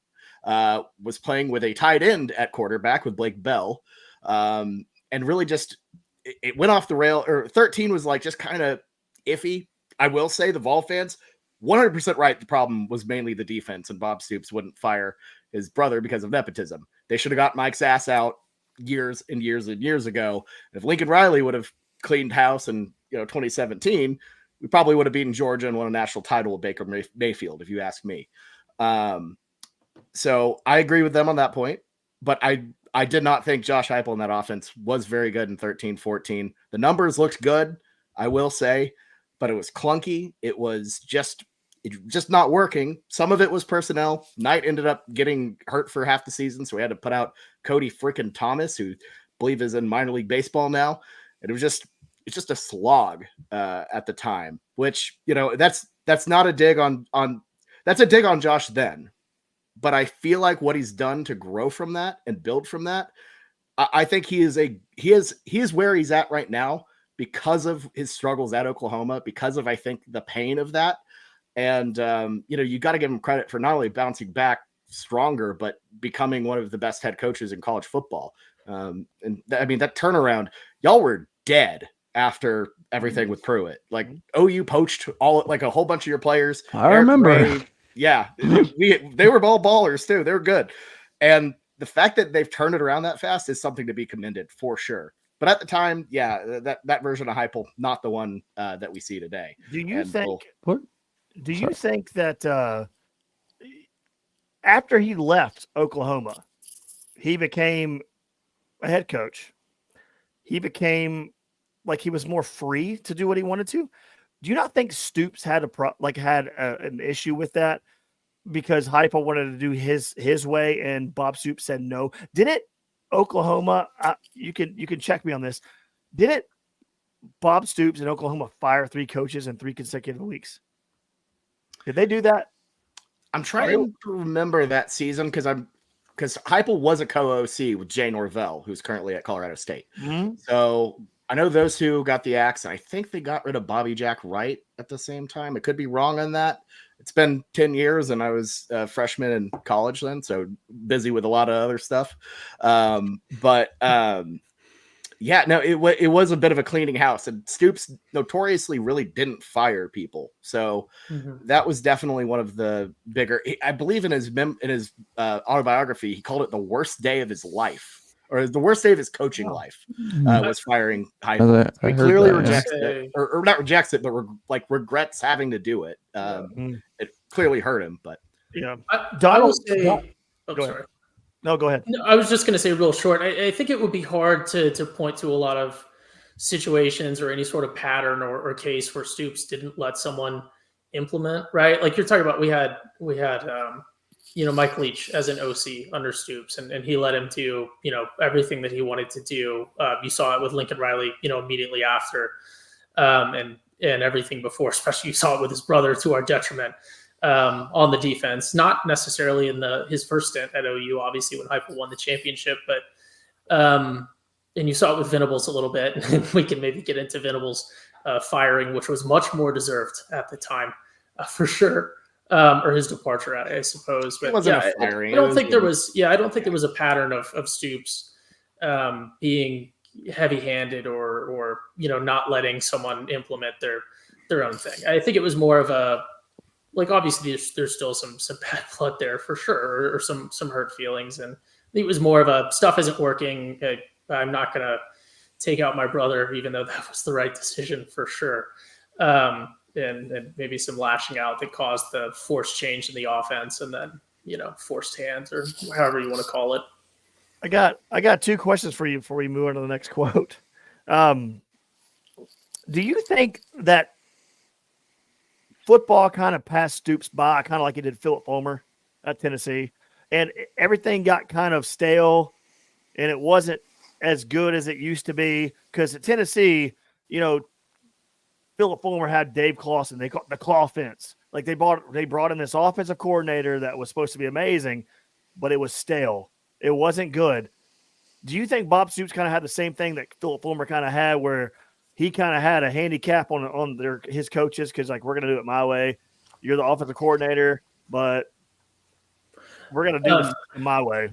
was playing with a tight end at quarterback with Blake Bell, and really just it went off the rail. Or 13 was like just kind of iffy. I will say the Vol fans 100% right. The problem was mainly the defense, and Bob Stoops wouldn't fire his brother because of nepotism. They should have got Mike's ass out years and years and years ago. If Lincoln Riley would have cleaned house in 2017, we probably would have beaten Georgia and won a national title with Baker Mayfield, if you ask me. So I agree with them on that point, but I did not think Josh Heupel in that offense was very good in 13-14. The numbers looked good, I will say, but it was clunky. It was just not working. Some of it was personnel. Knight ended up getting hurt for half the season, so we had to put out Cody freaking Thomas, who I believe is in minor league baseball now. And it's just a slog at the time, which, that's not a dig on that's a dig on Josh then. But I feel like what he's done to grow from that and build from that, I think he is where he's at right now because of his struggles at Oklahoma, because of, I think, the pain of that. And, you got to give him credit for not only bouncing back stronger, but becoming one of the best head coaches in college football. That turnaround, y'all were dead after everything with Pruitt. Like OU poached a whole bunch of your players. I remember. Yeah, they were all ballers too. They were good. And the fact that they've turned it around that fast is something to be commended for sure. But at the time, that version of Heupel, not the one that we see today. Do you think that after he left Oklahoma, he became a head coach? He became like he was more free to do what he wanted to. Do you not think Stoops had an issue with that because Heupel wanted to do his way and Bob Stoops said no? Didn't Oklahoma? You can check me on this. Didn't Bob Stoops in Oklahoma fire 3 coaches in 3 consecutive weeks? Did they do that? I'm trying to remember that season because Heupel was a co-OC with Jay Norvell, who's currently at Colorado State. Mm-hmm. So I know those two got the axe, and I think they got rid of Bobby Jack Wright at the same time. I could be wrong on that. It's been 10 years, and I was a freshman in college then, so busy with a lot of other stuff. It was a bit of a cleaning house, and Stoops notoriously really didn't fire people. So that was definitely one of the bigger. I believe in his autobiography, he called it the worst day of his life. Or the worst day of his coaching life was firing Heupel. He clearly rejects it, or not rejects it, but regrets having to do it. It clearly hurt him, but yeah. I will say, sorry. No, go ahead. No, I was just going to say real short. I think it would be hard to point to a lot of situations or any sort of pattern or case where Stoops didn't let someone implement, right? Like you're talking about, we had Mike Leach as an OC under Stoops, and he let him do, everything that he wanted to do. You saw it with Lincoln Riley, immediately after, and everything before, especially you saw it with his brother to our detriment on the defense, not necessarily in his first stint at OU, obviously when Heupel won the championship, but and you saw it with Venables a little bit, and we can maybe get into Venables firing, which was much more deserved at the time, for sure. Or his departure, I suppose. But it wasn't a firing. I don't think there was a pattern of Stoops being heavy-handed or not letting someone implement their own thing. I think it was more of a, like, obviously there's still some bad blood there for sure, or some hurt feelings, and I think it was more of a stuff isn't working. I'm not gonna take out my brother, even though that was the right decision for sure. And maybe some lashing out that caused the forced change in the offense, and then forced hands, or however you want to call it. I got 2 questions for you before we move on to the next quote. Do you think that football kind of passed Stoops by, kind of like it did Philip Fulmer at Tennessee, and everything got kind of stale, and it wasn't as good as it used to be. Because at Tennessee, Philip Fulmer had Dave Clawson. They called the Claw Fence. Like they brought in this offensive coordinator that was supposed to be amazing, but it was stale. It wasn't good. Do you think Bob Stoops kind of had the same thing that Philip Fulmer kind of had, where he kind of had a handicap on his coaches because, like, we're going to do it my way. You're the offensive coordinator, but we're going to do this my way.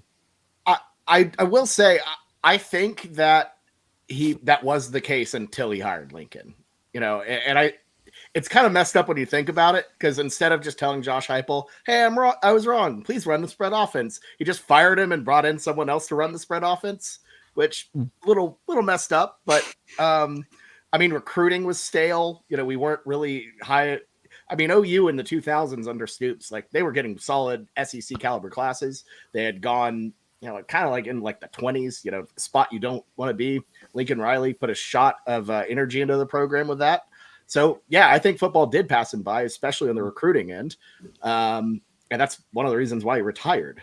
I will say I think that that was the case until he hired Lincoln. And it's kind of messed up when you think about it, because instead of just telling Josh Heupel, "Hey, I'm wrong. I was wrong. Please run the spread offense," he just fired him and brought in someone else to run the spread offense, which little messed up. But recruiting was stale. We weren't really high. OU in the 2000s under Stoops, like, they were getting solid SEC caliber classes. They had gone, kind of like in like the 20s, spot you don't want to be. Lincoln Riley put a shot of energy into the program with that. So, yeah, I think football did pass him by, especially on the recruiting end. And that's one of the reasons why he retired.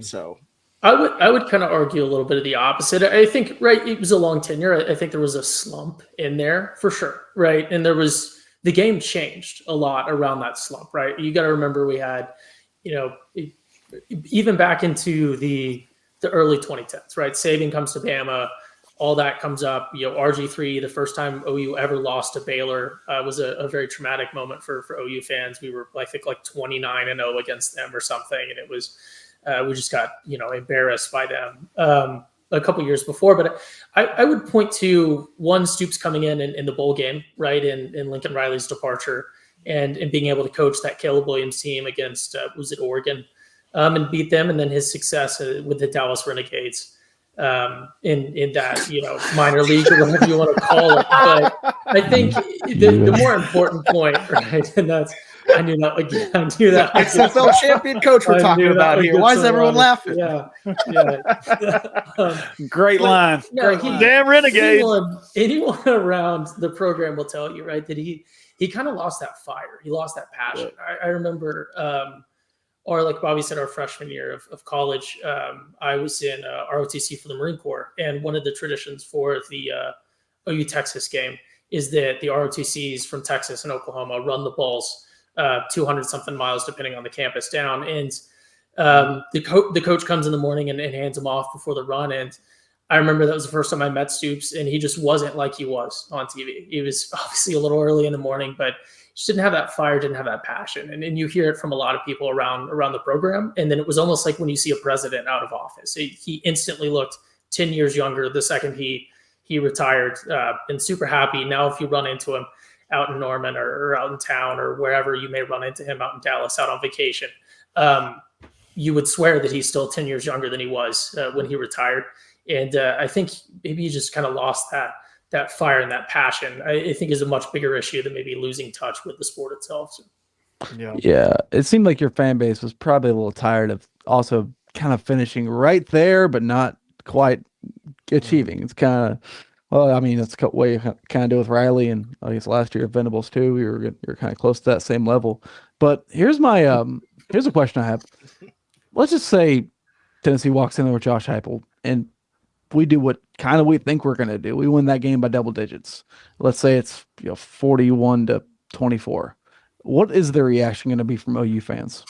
So I would kind of argue a little bit of the opposite. I think, right, it was a long tenure. I think there was a slump in there for sure, right? And the game changed a lot around that slump, right? You got to remember we had, even back into the early 2010s, right? Saban comes to Bama, all that comes up. RG3, the first time OU ever lost to Baylor, was a very traumatic moment for OU fans. We were, I think, like 29-0 against them or something, and it was we just got embarrassed by them a couple years before. But I would point to one, Stoops coming in the bowl game, right, in Lincoln Riley's departure, and being able to coach that Caleb Williams team against was it Oregon, and beat them, and then his success with the Dallas Renegades in that minor league or whatever you want to call it. But I think the more important point, right, and that's, I knew that again. I knew that XFL champion coach we're talking about here. Why is everyone laughing? Yeah. Great line. No, damn Renegades. Anyone around the program will tell you, right, that he kind of lost that fire. He lost that passion. I remember, or like Bobby said, our freshman year of college, I was in ROTC for the Marine Corps, and one of the traditions for the OU Texas game is that the ROTCs from Texas and Oklahoma run the balls 200 something miles, depending on the campus, down. And the coach comes in the morning and hands them off before the run. And I remember that was the first time I met Stoops, and he just wasn't like he was on TV. He was obviously a little early in the morning, but just didn't have that fire, didn't have that passion. And you hear it from a lot of people around the program. And then it was almost like when you see a president out of office, he instantly looked 10 years younger the second he retired, and super happy. Now, if you run into him out in Norman or out in town or wherever you may run into him, out in Dallas, out on vacation, you would swear that he's still 10 years younger than he was when he retired. And I think maybe he just kind of lost that fire and that passion. I think is a much bigger issue than maybe losing touch with the sport itself. So. Yeah. It seemed like your fan base was probably a little tired of also kind of finishing right there, but not quite achieving. It's kind of, that's what you kind of do with Riley, and I guess last year at Venables too. You're kind of close to that same level. But here's a question I have. Let's just say Tennessee walks in there with Josh Heupel, and we do what kind of we think we're going to do. We win that game by double digits. Let's say it's 41-24. What is the reaction going to be from OU fans?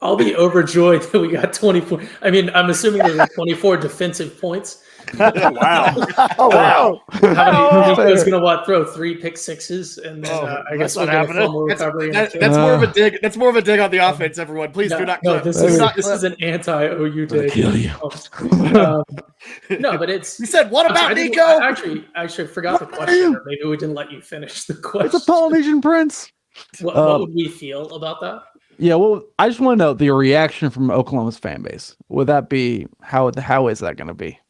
I'll be overjoyed that we got 24. I mean, I'm assuming there's 24 defensive points. Wow. Oh, wow. How many is going to throw 3 pick sixes, and then I guess we're going to film a recovery. That's more of a dig. That's more of a dig on the offense. Everyone, please do not. No, this is an anti-OU dig. Kill you. No, but it's. You said, "What about Nico?" I actually forgot the question, or maybe we didn't let you finish the question. It's a Polynesian prince. What would we feel about that? Yeah, well, I just want to know the reaction from Oklahoma's fan base. Would that be how is that going to be?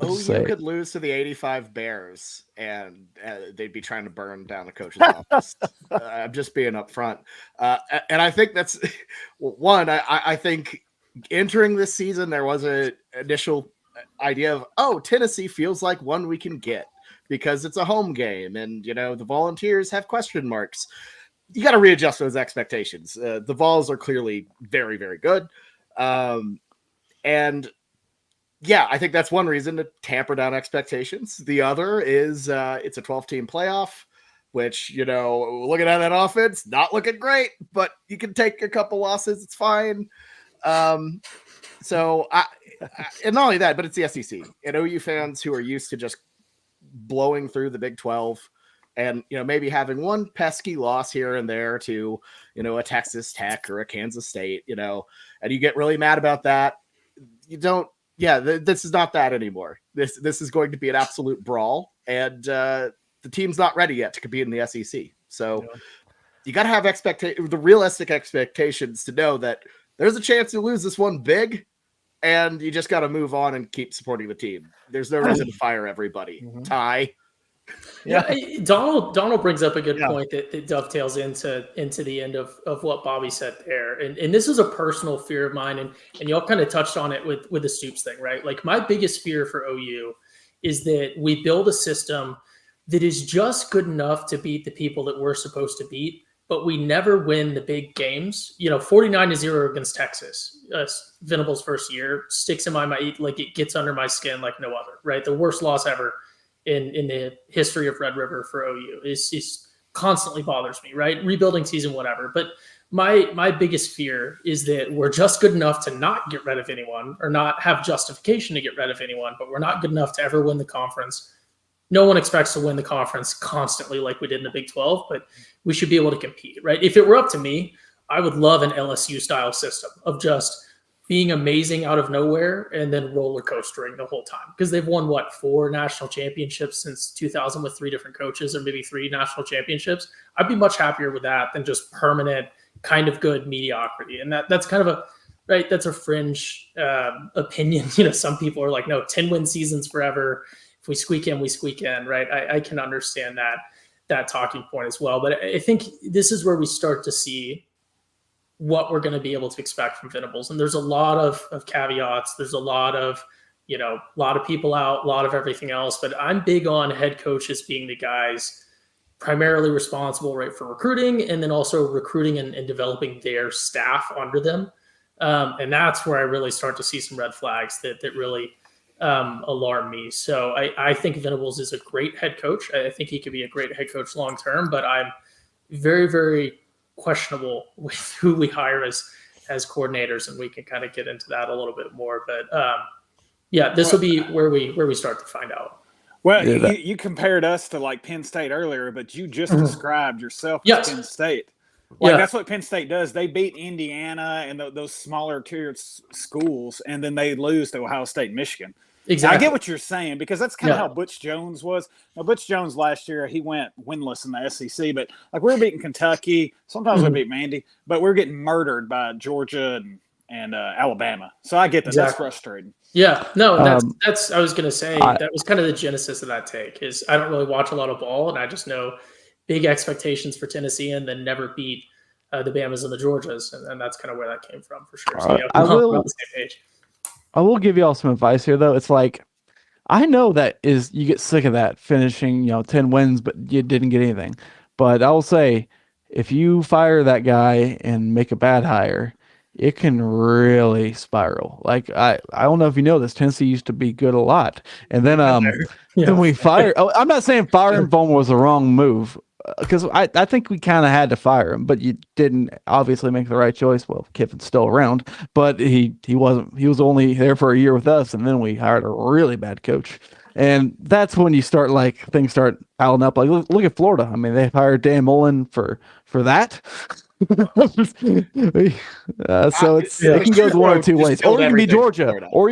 You could lose to the 85 Bears, and they'd be trying to burn down the coach's office. I'm just being upfront, and I think that's one. I think entering this season, there was an initial idea of, Tennessee feels like one we can get because it's a home game, and the Volunteers have question marks. you got to readjust those expectations. The Vols are clearly very, very good. And yeah, I think that's one reason to tamper down expectations. The other is it's a 12-team playoff, which, looking at that offense, not looking great, but you can take a couple losses. It's fine. So and not only that, but it's the SEC. And OU fans who are used to just blowing through the Big 12 and, maybe having one pesky loss here and there to, a Texas Tech or a Kansas State, and you get really mad about that. You don't, this is not that anymore. This is going to be an absolute brawl, and the team's not ready yet to compete in the SEC. So you got to have the realistic expectations to know that there's a chance you lose this one big, and you just got to move on and keep supporting the team. There's no reason to fire everybody. Mm-hmm. Ty. Yeah, Donald brings up a good point that dovetails into the end of what Bobby said there. And this is a personal fear of mine, and y'all kind of touched on it with the Stoops thing, right? Like, my biggest fear for OU is that we build a system that is just good enough to beat the people that we're supposed to beat, but we never win the big games. 49-0 against Texas, Venables' first year, sticks in my mind, like it gets under my skin like no other, right? The worst loss ever in the history of Red River for OU. It's constantly bothers me, right? Rebuilding season, whatever. But my biggest fear is that we're just good enough to not get rid of anyone or not have justification to get rid of anyone, but we're not good enough to ever win the conference. No one expects to win the conference constantly like we did in the Big 12, but we should be able to compete, right? If it were up to me, I would love an LSU style system of just being amazing out of nowhere and then roller coastering the whole time, because they've won 4 national championships since 2000 with 3 different coaches, or maybe 3 national championships. I'd be much happier with that than just permanent kind of good mediocrity. And that's kind of that's a fringe opinion. Some people are like, no, 10-win seasons forever. If we squeak in, we squeak in, right? I can understand that talking point as well. But I think this is where we start to see what we're going to be able to expect from Venables. And there's a lot of caveats. There's a lot of people out, a lot of everything else. But I'm big on head coaches being the guys primarily responsible, right, for recruiting, and then also recruiting and developing their staff under them. And that's where I really start to see some red flags that really alarm me. So I think Venables is a great head coach. I think he could be a great head coach long-term, but I'm very, very questionable with who we hire as coordinators, and we can kind of get into that a little bit more. But this will be where we start to find out. Well, you compared us to like Penn State earlier, but you just described yourself as Penn State. That's what Penn State does. They beat Indiana and those smaller tier schools, and then they lose to Ohio State and Michigan. Exactly. I get what you're saying, because that's kind of how Butch Jones was. Now, Butch Jones last year, he went winless in the SEC, but like we were beating Kentucky. Sometimes we beat Mandy, but we're getting murdered by Georgia and Alabama. So I get that. Exactly. That's frustrating. Yeah, no, that's I was going to say that was kind of the genesis of that take. Is I don't really watch a lot of ball, and I just know big expectations for Tennessee, and then never beat the Bamas and the Georgias, and that's kind of where that came from for sure. So we're on the same page. I will give you all some advice here, though. It's like, I know that you get sick of that finishing, 10 wins, but you didn't get anything. But I will say, if you fire that guy and make a bad hire, it can really spiral. Like, I don't know if you know this, Tennessee used to be good a lot. And then then we fired. I'm not saying firing Bowman was the wrong move, because I think we kind of had to fire him, but you didn't obviously make the right choice. Well, Kiffin's still around, but he wasn't. He was only there for a year with us, and then we hired a really bad coach. And that's when you start, things start piling up. Like, look at Florida. I mean, they hired Dan Mullen for that. So it can go one or two ways. Or you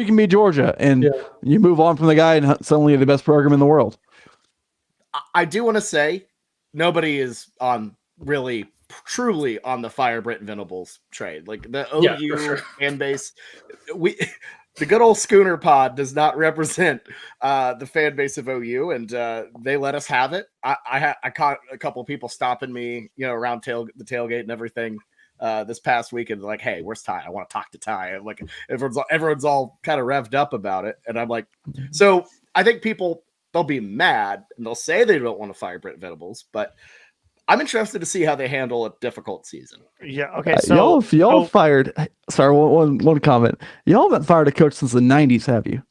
can be Georgia, and you move on from the guy, and suddenly you're the best program in the world. I do want to say, nobody is truly on the fire Brent Venables trade. Like, the OU fan base, the good old Schooner Pod does not represent the fan base of OU, and they let us have it. I caught a couple of people stopping me, around the tailgate and everything this past weekend. Like, hey, where's Ty? I want to talk to Ty. I'm like, everyone's all kind of revved up about it, and I'm like, so I think they'll be mad and they'll say they don't want to fire Brent Venables, but I'm interested to see how they handle a difficult season. Yeah. Okay. So y'all fired. Sorry, one comment. Y'all haven't fired a coach since the '90s, have you?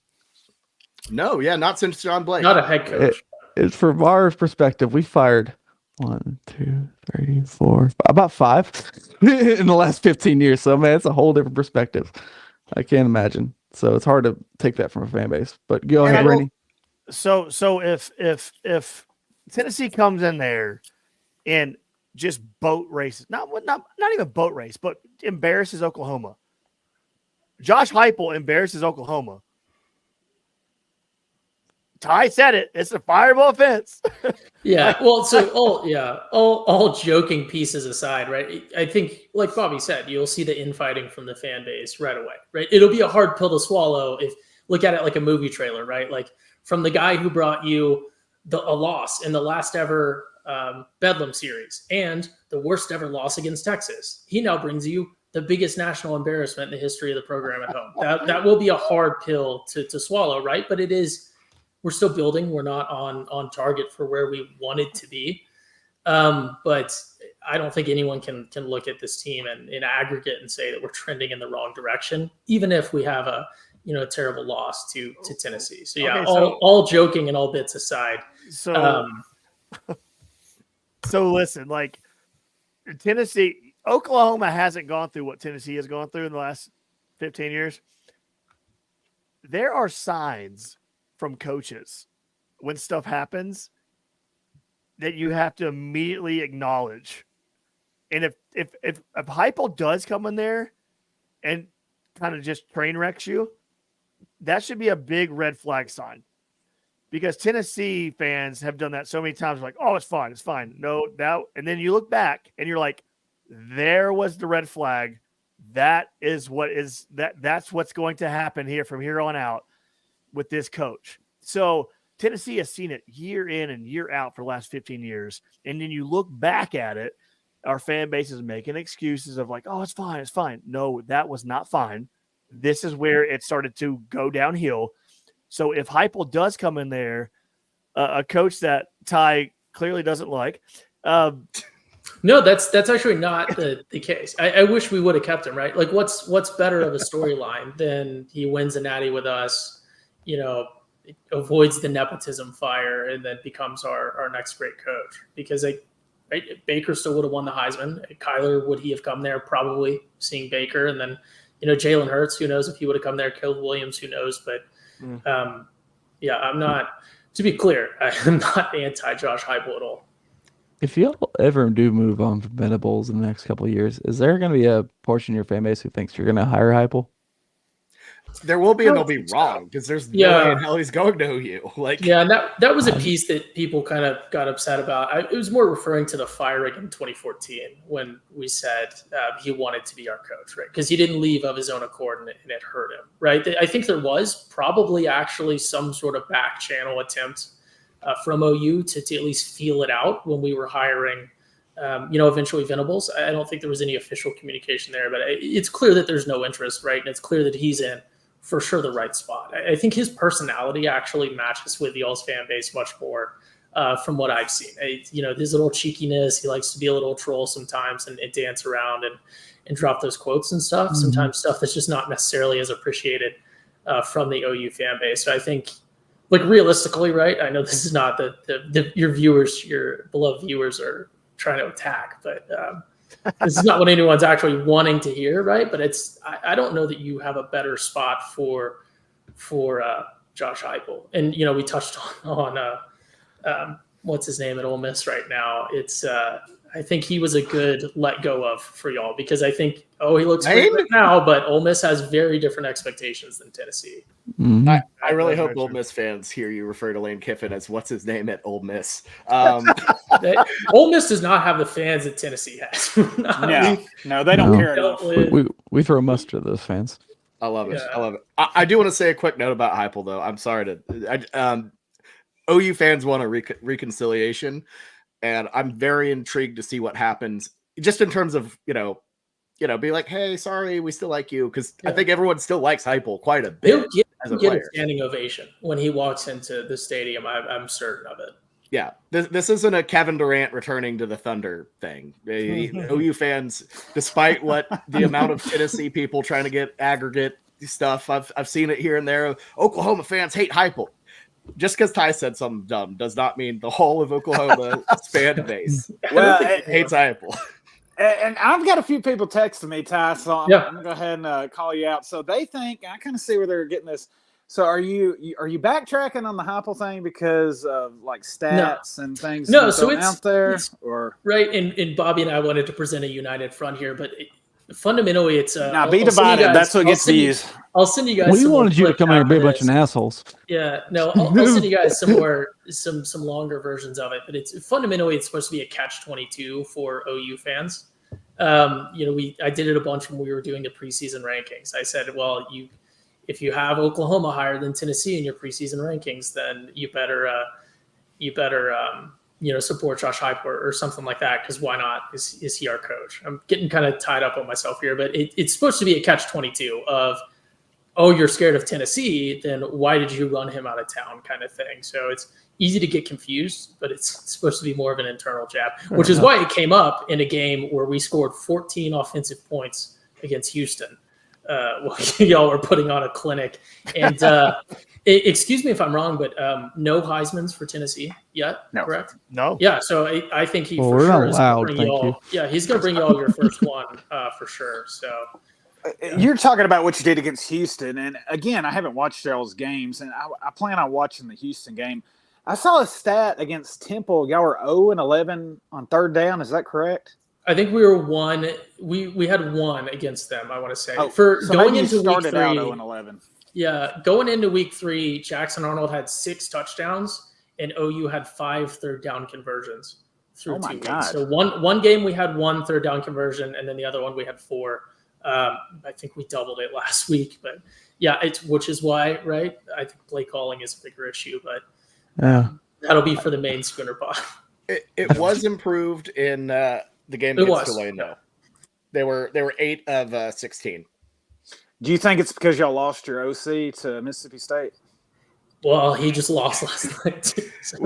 No. Yeah. Not since John Blake. Not a head coach. It's from our perspective. We fired 1, 2, 3, 4, about 5 in the last 15 years. So man, it's a whole different perspective. I can't imagine. So it's hard to take that from a fan base. But go ahead, Randy. So if Tennessee comes in there and just boat races, not even boat race, but embarrasses Oklahoma. Josh Heupel embarrasses Oklahoma. Ty said it. It's a fireable offense. Yeah. Well, so all joking pieces aside, right? I think, like Bobby said, you'll see the infighting from the fan base right away, right? It'll be a hard pill to swallow if look at it like a movie trailer, right? Like from the guy who brought you a loss in the last ever Bedlam series and the worst ever loss against Texas. He now brings you the biggest national embarrassment in the history of the program at home. That will be a hard pill to swallow, right? But it is. We're still building. We're not on target for where we wanted to be. But I don't think anyone can look at this team and in aggregate and say that we're trending in the wrong direction, even if we have a terrible loss to Tennessee. So yeah, okay, all joking and all bits aside. So so listen, like Tennessee, Oklahoma hasn't gone through what Tennessee has gone through in the last 15 years. There are signs from coaches when stuff happens that you have to immediately acknowledge. And if Heupel does come in there and kind of just train wrecks you, that should be a big red flag sign. Because Tennessee fans have done that so many times, like, oh, it's fine, it's fine. No, and then you look back and you're like, there was the red flag. That's what's going to happen here from here on out with this coach. So Tennessee has seen it year in and year out for the last 15 years. And then you look back at it, our fan base is making excuses of like, oh, it's fine, it's fine. No, that was not fine. This is where it started to go downhill. So if Heupel does come in there, a coach that Ty clearly doesn't like. No, that's actually not the case. I wish we would have kept him, right? Like what's better of a storyline than he wins a natty with us, avoids the nepotism fire and then becomes our next great coach. Because Baker still would have won the Heisman. Kyler, would he have come there? Probably, seeing Baker. And then, Jalen Hurts, who knows if he would have come there. Caleb Williams, who knows? But I'm not, to be clear, I'm not anti-Josh Heupel at all. If y'all ever do move on from Venables in the next couple of years, is there going to be a portion of your fan base who thinks you're going to hire Heupel? There will be, and they'll be wrong because there's no way in hell he's going to OU. And that was a piece that people kind of got upset about. It was more referring to the firing in 2014 when we said he wanted to be our coach, right? Because he didn't leave of his own accord and it hurt him, right? I think there was probably actually some sort of back channel attempt from OU to at least feel it out when we were hiring. Eventually Venables. I don't think there was any official communication there, but it's clear that there's no interest, right? And it's clear that he's in for sure the right spot. I think his personality actually matches with y'all's fan base much more from what I've seen. His little cheekiness, he likes to be a little troll sometimes and dance around and drop those quotes and stuff. Mm-hmm. Sometimes stuff that's just not necessarily as appreciated from the OU fan base. So I think, realistically, right? I know this is not your viewers, your beloved viewers are trying to attack, but this is not what anyone's actually wanting to hear, right? But I don't know that you have a better spot for Josh Heupel. And we touched on what's his name at Ole Miss right now. It's I think he was a good let go of for y'all because I think he looks great right now, but Ole Miss has very different expectations than Tennessee. Mm-hmm. I really hope Ole Miss fans hear you refer to Lane Kiffin as what's his name at Ole Miss. Ole Miss does not have the fans that Tennessee has. No, they don't care enough. We throw mustard to those fans. I love it. I love it. I do want to say a quick note about Heupel, though. I'm sorry OU fans want a reconciliation, and I'm very intrigued to see what happens. Just in terms of be like, hey, sorry, we still like you, because I think everyone still likes Heupel quite a bit. He'll get a standing ovation when he walks into the stadium. I'm certain of it. Yeah, this isn't a Kevin Durant returning to the Thunder thing. OU fans, despite what the amount of Tennessee people trying to get aggregate stuff, I've seen it here and there. Oklahoma fans hate Heupel. Just because Ty said something dumb does not mean the whole of Oklahoma fan base hates Heupel. And I've got a few people texting me, Ty, so I'm going to go ahead and call you out. So they think, I kind of see where they're getting this. So are you backtracking on the Heupel thing because of like stats and things so it's out there? Or right, and Bobby and I wanted to present a united front here, but fundamentally it's be divided. That's what gets views. I'll send you guys. We wanted you to come here and be a bunch of assholes. Yeah, no, I'll send you guys some longer versions of it. But it's fundamentally it's supposed to be a catch-22 for OU fans. I did it a bunch when we were doing the preseason rankings. I said, well, if you have Oklahoma higher than Tennessee in your preseason rankings, then you better support Josh Heupel or something like that, because why not? Is he our coach? I'm getting kind of tied up on myself here, but it's supposed to be a catch-22 of, oh, you're scared of Tennessee, then why did you run him out of town kind of thing. So it's easy to get confused, but it's supposed to be more of an internal jab, which is why it came up in a game where we scored 14 offensive points against Houston. Y'all were putting on a clinic. And excuse me if I'm wrong, but no Heisman's for Tennessee yet, correct? No. Yeah, so I think he for sure is going to bring y'all. Yeah, he's going to bring y'all your first one for sure. So you're talking about what you did against Houston, and again, I haven't watched y'all's games, and I plan on watching the Houston game. I saw a stat against Temple. Y'all were 0-11 on third down. Is that correct? I think we were one. We had one against them. I want to say so going into week 3. Out 0-11. Yeah, going into week 3, Jackson Arnold had 6 touchdowns, and OU had 5 third down conversions through 2 weeks. God. So one game we had 1 third down conversion, and then the other one we had 4. I think we doubled it last week, but yeah, which is why, right? I think play calling is a bigger issue, but that'll be for the main Schooner pod. It was improved in the game against Tulane, though. They were 8 of 16. Do you think it's because y'all lost your OC to Mississippi State? Well, he just lost last night too. So.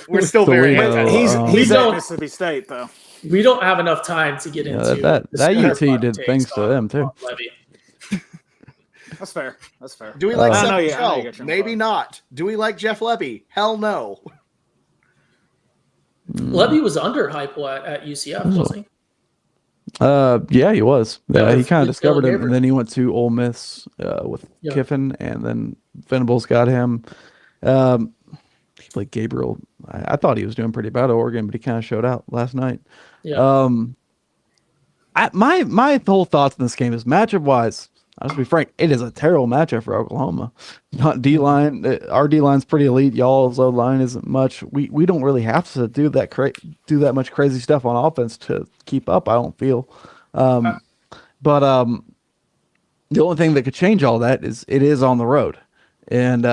We're still very he's at Mississippi State though. We don't have enough time to get into that UT did things to them too. That's fair. Do we like Michelle? Maybe not. Do we like Jeff Lebby? Hell no. Lebby was under Heupel at UCF, wasn't he? Yeah, he was. He kind of discovered it, and then he went to Ole Miss with Kiffin, and then Venables got him. He played Gabriel. I thought he was doing pretty bad at Oregon, but he kind of showed out last night. Yeah. My whole thoughts in this game is matchup wise. I'll just be frank, it is a terrible matchup for Oklahoma. Not D-line. Our D-line's pretty elite. Y'all's O-line isn't much. We don't really have to do that much crazy stuff on offense to keep up, I don't feel. But the only thing that could change all that is it is on the road. And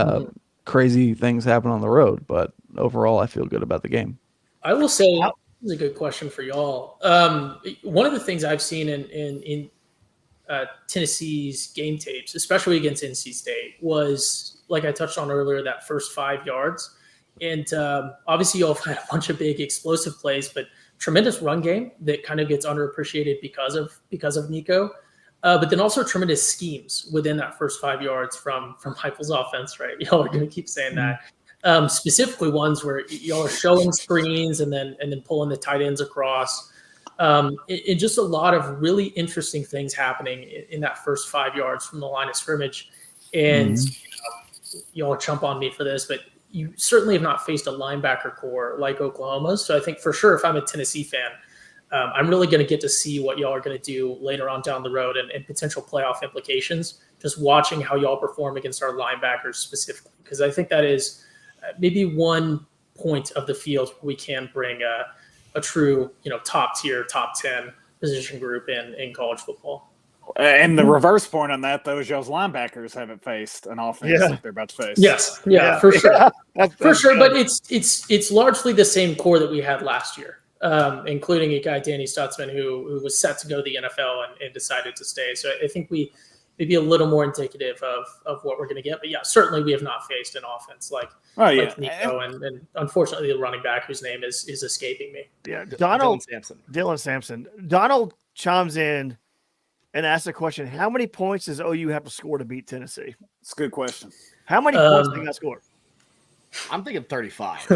crazy things happen on the road. But overall, I feel good about the game. I will say, this is a good question for y'all. One of the things I've seen in Tennessee's game tapes, especially against NC State, was, like I touched on earlier, that first 5 yards. And obviously y'all have had a bunch of big explosive plays, but tremendous run game that kind of gets underappreciated because of Nico. But then also tremendous schemes within that first 5 yards from Heupel's offense, right? Y'all are going to keep saying that. Specifically ones where y'all are showing screens and then pulling the tight ends across. And just a lot of really interesting things happening in that first 5 yards from the line of scrimmage. And y'all chump on me for this, but you certainly have not faced a linebacker core like Oklahoma's. So I think for sure, if I'm a Tennessee fan, I'm really going to get to see what y'all are going to do later on down the road and potential playoff implications, just watching how y'all perform against our linebackers specifically. Because I think that is maybe one point of the field where we can bring a true, top tier, top 10 position group in college football. And the reverse point on that, though, is y'all's linebackers haven't faced an offense like they're about to face. Yes, for sure, for sure. But it's largely the same core that we had last year, including a guy, Danny Stutzman, who was set to go to the NFL and decided to stay. So I think we maybe a little more indicative of what we're going to get. But yeah, certainly we have not faced an offense like Nico, and unfortunately the running back whose name is escaping me. Yeah, Dylan Sampson. Donald chimes in and asks the question: how many points does OU have to score to beat Tennessee? It's a good question. How many points do you guys score? I'm thinking 35.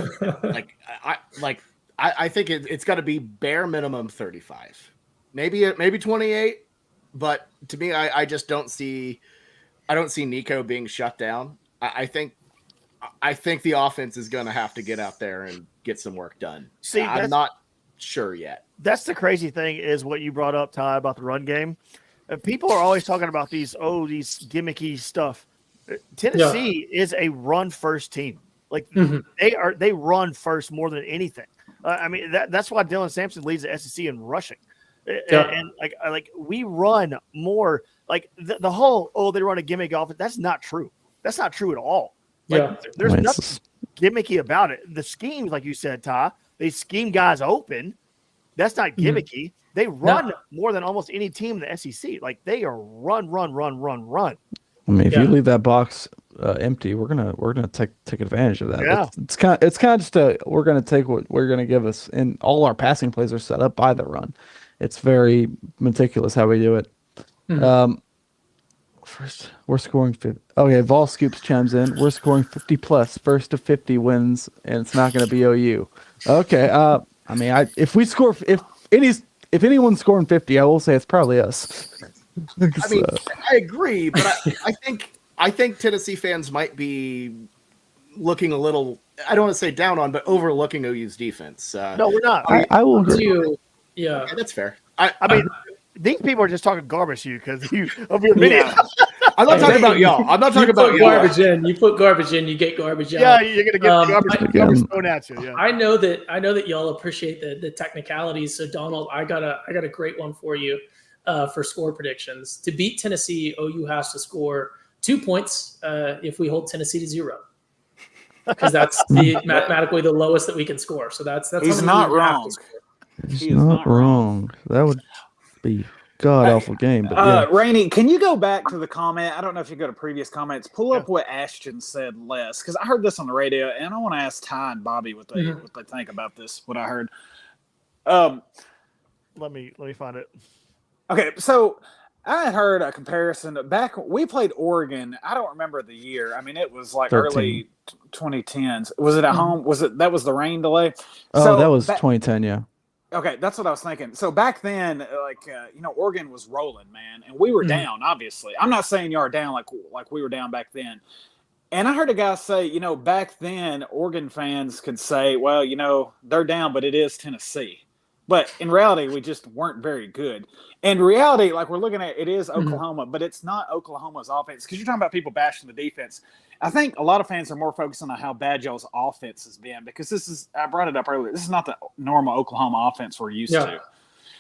I think it's got to be bare minimum 35, maybe 28. But to me, I just don't see Nico being shut down. I think the offense is going to have to get out there and get some work done. See, I'm not sure yet. That's the crazy thing is what you brought up, Ty, about the run game. People are always talking about these gimmicky stuff. Tennessee is a run first team. Like they run first more than anything. I mean that's why Dylan Sampson leads the SEC in rushing. And like we run more. Like the whole they run a gimmick offense. That's not true. That's not true at all. There's nothing gimmicky about it. The schemes, like you said, Ty, they scheme guys open. That's not gimmicky. They run more than almost any team in the SEC. Like they are run. I mean, if you leave that box empty, we're gonna take advantage of that. Yeah. It's kind of just we're gonna take what we're gonna give us, and all our passing plays are set up by the run. It's very meticulous how we do it. First, we're scoring 50. Okay, Vol Scoops chimes in. We're scoring 50 plus. First to 50 wins, and it's not going to be OU. Okay. I mean, if anyone's scoring 50, I will say it's probably us. I mean, I agree, but I think Tennessee fans might be looking a little. I don't want to say down on, but overlooking OU's defense. No, we're not. I will agree. Yeah, okay, that's fair. I mean, these people are just talking garbage to you because of your video. I'm not talking about y'all. I'm not talking about garbage in. You put garbage in, you get garbage out. Yeah, you're gonna get garbage thrown at you. Yeah. I know that y'all appreciate the technicalities. So Donald, I got a great one for you for score predictions. To beat Tennessee, OU has to score 2 points if we hold Tennessee to 0. Because that's mathematically the lowest that we can score. So that's he's not wrong. He's not wrong. That would be god awful game. But Rainey, can you go back to the comment? I don't know if you go to previous comments. Pull up what Ashton said less, because I heard this on the radio, and I want to ask Ty and Bobby what they think about this. What I heard. Let me find it. Okay, so I had heard a comparison back we played Oregon. I don't remember the year. I mean, it was like 13. early 2010s. Was it at home? That was the rain delay? Oh, that was 2010. Yeah. Okay, that's what I was thinking. So back then, Oregon was rolling, man, and we were down. Obviously, I'm not saying you are down like we were down back then. And I heard a guy say, back then, Oregon fans could say, well, they're down, but it is Tennessee. But in reality, we just weren't very good. In reality, like we're looking at, it is Oklahoma, but it's not Oklahoma's offense. Because you're talking about people bashing the defense. I think a lot of fans are more focused on how bad y'all's offense has been. Because I brought it up earlier, this is not the normal Oklahoma offense we're used to.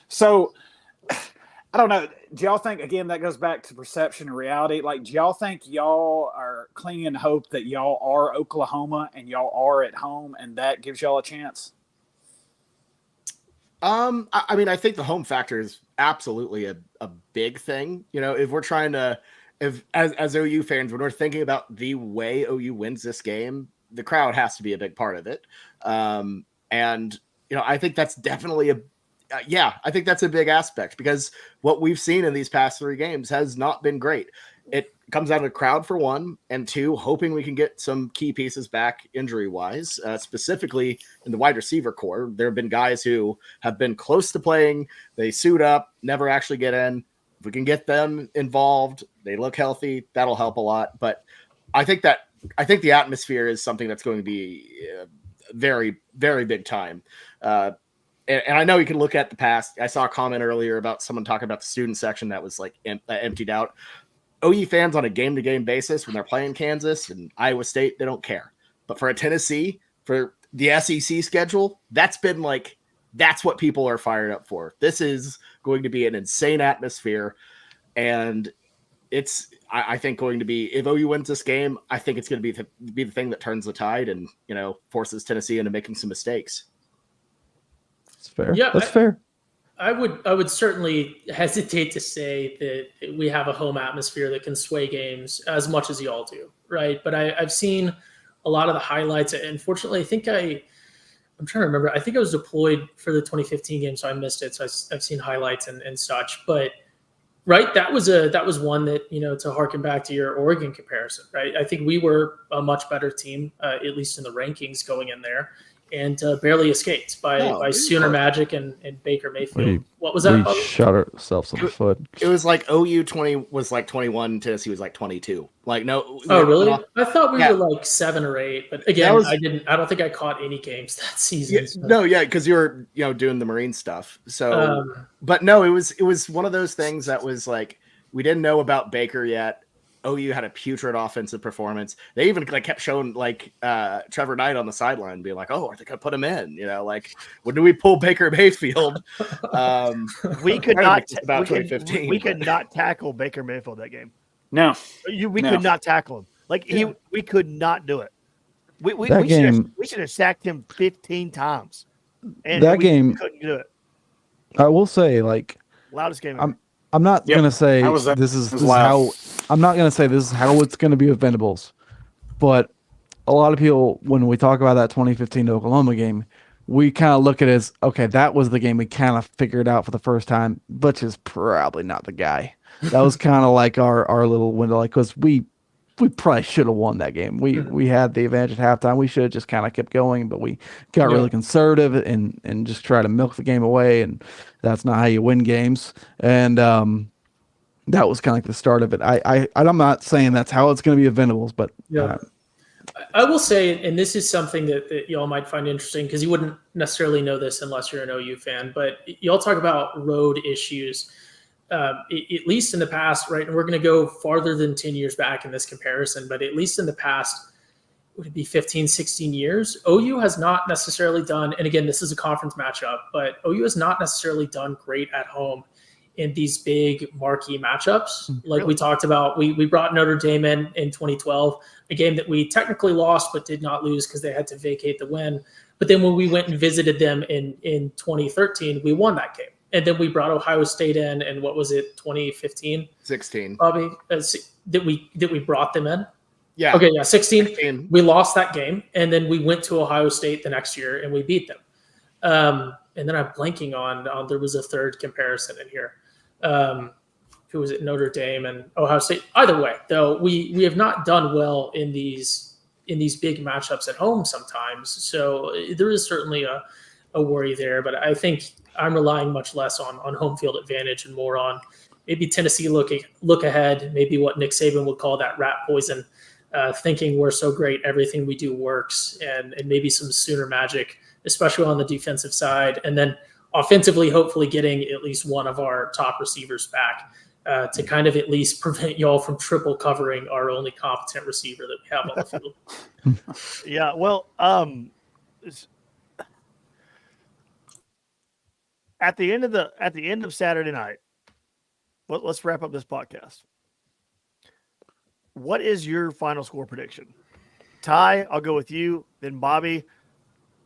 So, I don't know. Do y'all think, again, that goes back to perception and reality? Like, do y'all think y'all are clinging to hope that y'all are Oklahoma and y'all are at home and that gives y'all a chance? I mean, I think the home factor is absolutely a big thing. If we're trying to, as OU fans, when we're thinking about the way OU wins this game, the crowd has to be a big part of it. And I think that's definitely I think that's a big aspect because what we've seen in these past 3 games has not been great. It comes out of the crowd for one, and 2, hoping we can get some key pieces back injury-wise, specifically in the wide receiver core. There have been guys who have been close to playing. They suit up, never actually get in. If we can get them involved, they look healthy, that'll help a lot. But I think the atmosphere is something that's going to be very, very big time. And I know you can look at the past. I saw a comment earlier about someone talking about the student section that was like emptied out. OU fans on a game-to-game basis, when they're playing Kansas and Iowa State, they don't care. But for a Tennessee, for the SEC schedule, that's what people are fired up for. This is going to be an insane atmosphere, and it's, I think, going to be, if OU wins this game, I think it's going to be the thing that turns the tide and, forces Tennessee into making some mistakes. That's fair. Yeah, that's fair. I would certainly hesitate to say that we have a home atmosphere that can sway games as much as y'all do, right? But I've seen a lot of the highlights. Unfortunately, I'm trying to remember. I think I was deployed for the 2015 game, so I missed it. So I've seen highlights and such. But right, that was one that, to harken back to your Oregon comparison, right? I think we were a much better team, at least in the rankings going in there, and barely escaped by Sooner Magic and Baker Mayfield. What was that? We shot ourselves in the foot. It was like OU 20 was like 21, Tennessee was like 22. Like no. Oh really? I thought we were like 7 or 8, but again, I don't think I caught any games that season. Because you were doing the Marine stuff. So, but no, it was one of those things that was like we didn't know about Baker yet. OU had a putrid offensive performance. They even kept showing Trevor Knight on the sideline, being like, "Oh, I think I put him in." When do we pull Baker Mayfield? We could not. About 2015. We could not tackle Baker Mayfield that game. No, we could not tackle him. We could not do it. We should have sacked him 15 times. And that game couldn't do it. I will say, loudest game ever. I'm not gonna say this is how. I'm not gonna say this is how it's gonna be with Venables, but a lot of people, when we talk about that 2015 Oklahoma game, we kind of look at it as, okay, that was the game we kind of figured out for the first time. Butch is probably not the guy. That was kind of like our little window, because we probably should have won that game. We had the advantage at halftime. We should have just kind of kept going, but we got really conservative and just try to milk the game away, and that's not how you win games. And that was kind of like the start of it. I'm not saying that's how it's going to be at Venables, but I will say, and this is something that y'all might find interesting, because you wouldn't necessarily know this unless you're an OU fan, but y'all talk about road issues. At least in the past, right? And we're going to go farther than 10 years back in this comparison, but at least in the past, would it be 15, 16 years? OU has not necessarily done, and again, this is a conference matchup, but OU has not necessarily done great at home in these big marquee matchups. Like we talked about, we brought Notre Dame in 2012, a game that we technically lost, but did not lose because they had to vacate the win. But then when we went and visited them in 2013, we won that game. And then we brought Ohio State in what was it, 2015? 16. Bobby, that we brought them in? Yeah. Okay, yeah, 16. We lost that game, and then we went to Ohio State the next year, and we beat them. And then I'm blanking on there was a third comparison in here. Who was it? Notre Dame and Ohio State. Either way, though, we have not done well in these big matchups at home sometimes. So there is certainly a worry there, but I think I'm relying much less on home field advantage and more on maybe Tennessee look ahead, maybe what Nick Saban would call that rat poison, thinking we're so great, everything we do works, and maybe some Sooner magic, especially on the defensive side. And then offensively, hopefully getting at least one of our top receivers back to kind of at least prevent y'all from triple covering our only competent receiver that we have on the field. Yeah, well, at the end of Saturday night, let's wrap up this podcast. What is your final score prediction? Ty, I'll go with you, then Bobby,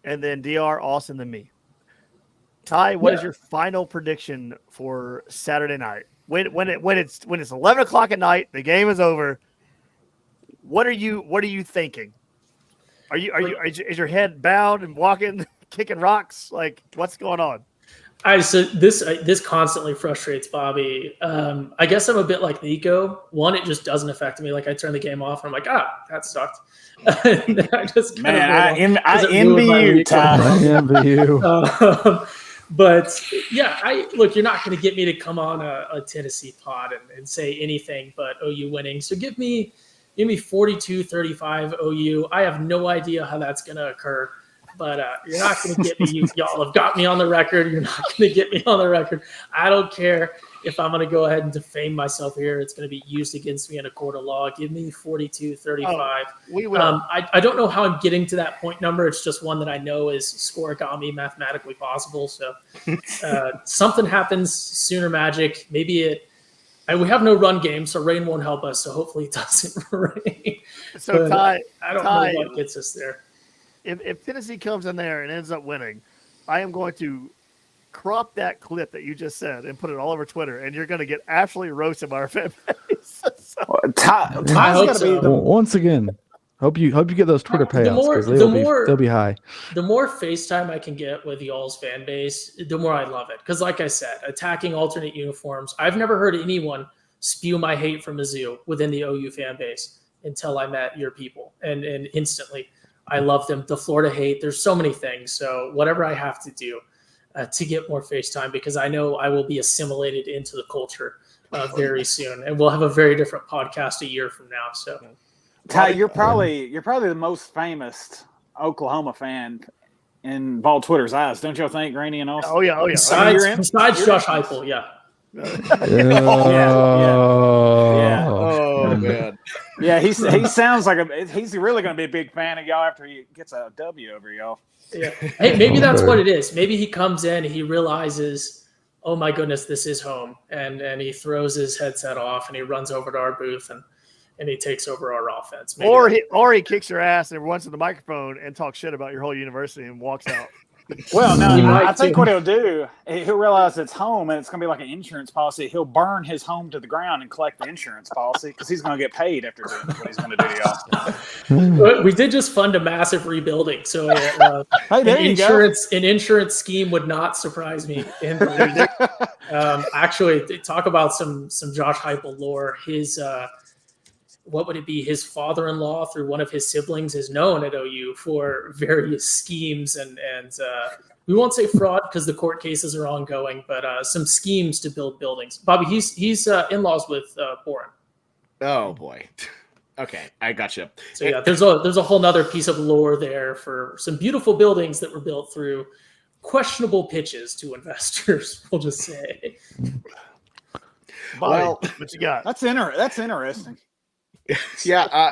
and then DR, Austin, then me. Ty, what is your final prediction for Saturday night? When it's 11 o'clock at night, the game is over. What are you thinking? Is your head bowed and walking, kicking rocks? Like, what's going on? So this constantly frustrates Bobby. I guess I'm a bit like Nico. One, it just doesn't affect me. Like I turn the game off and I'm like, that sucked. I just I envy you, Ty. I envy you. But yeah, look, you're not going to get me to come on a Tennessee pod and say anything but OU winning. So give me 42-35 OU. I have no idea how that's going to occur. But you're not going to get me. Y'all have got me on the record. You're not going to get me on the record. I don't care if I'm going to go ahead and defame myself here. It's going to be used against me in a court of law. Give me 42-35. We will. I don't know how I'm getting to that point number. It's just one that I know is scoregami mathematically possible. So something happens, Sooner magic. Maybe we have no run game, so rain won't help us. So hopefully it doesn't rain. So Ty, I don't know what gets us there. If Tennessee comes in there and ends up winning, I am going to crop that clip that you just said and put it all over Twitter, and you're going to get absolutely roasted by our fan base. Ty's going to be once again. Hope you get those Twitter payouts because they'll be high. The more FaceTime I can get with y'all's fan base, the more I love it. Because, like I said, attacking alternate uniforms, I've never heard anyone spew my hate from Mizzou within the OU fan base until I met your people, and instantly I love them. The Florida hate, there's so many things. So whatever I have to do to get more FaceTime, because I know I will be assimilated into the culture very soon, and we'll have a very different podcast a year from now. So. Ty, you're probably the most famous Oklahoma fan in Vol Twitter's eyes, don't you think, Rainey and Austin? Oh yeah. Besides Josh Heupel, yeah. Yeah. Oh man. Yeah, he sounds like he's really going to be a big fan of y'all after he gets a W over y'all. Yeah. Hey, maybe that's what it is. Maybe he comes in, he realizes, oh my goodness, this is home, and he throws his headset off and he runs over to our booth and he takes over our offense. Maybe or he kicks your ass and runs to the microphone and talks shit about your whole university and walks out. Well, no, I think what he'll do, he'll realize it's home and it's going to be like an insurance policy. He'll burn his home to the ground and collect the insurance policy because he's going to get paid after doing what he's going to do to y'all. We did just fund a massive rebuilding, so hey, an insurance scheme would not surprise me. Actually, talk about some Josh Heupel lore. His what would it be? His father-in-law, through one of his siblings, is known at OU for various schemes and we won't say fraud because the court cases are ongoing, but some schemes to build buildings. Bobby, he's in-laws with Boren. Oh boy. Okay, I got you. So yeah, there's a whole nother piece of lore there for some beautiful buildings that were built through questionable pitches to investors. We'll just say. Bobby, what you got? That's interesting. Yeah,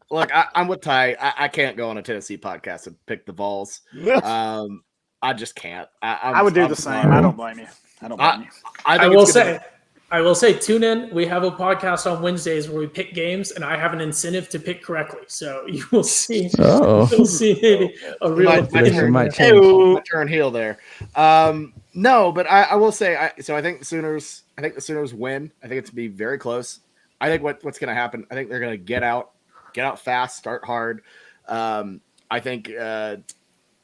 look, I'm with Ty. I can't go on a Tennessee podcast and pick the Vols. I just can't. I would do the same. I don't blame you. I will say, tune in. We have a podcast on Wednesdays where we pick games, and I have an incentive to pick correctly. So you will see. You'll see maybe a real might turn heel there. No, but I will say. I think the Sooners win. I think it's to be very close. I think what's going to happen, I think they're going to get out fast, start hard. I think,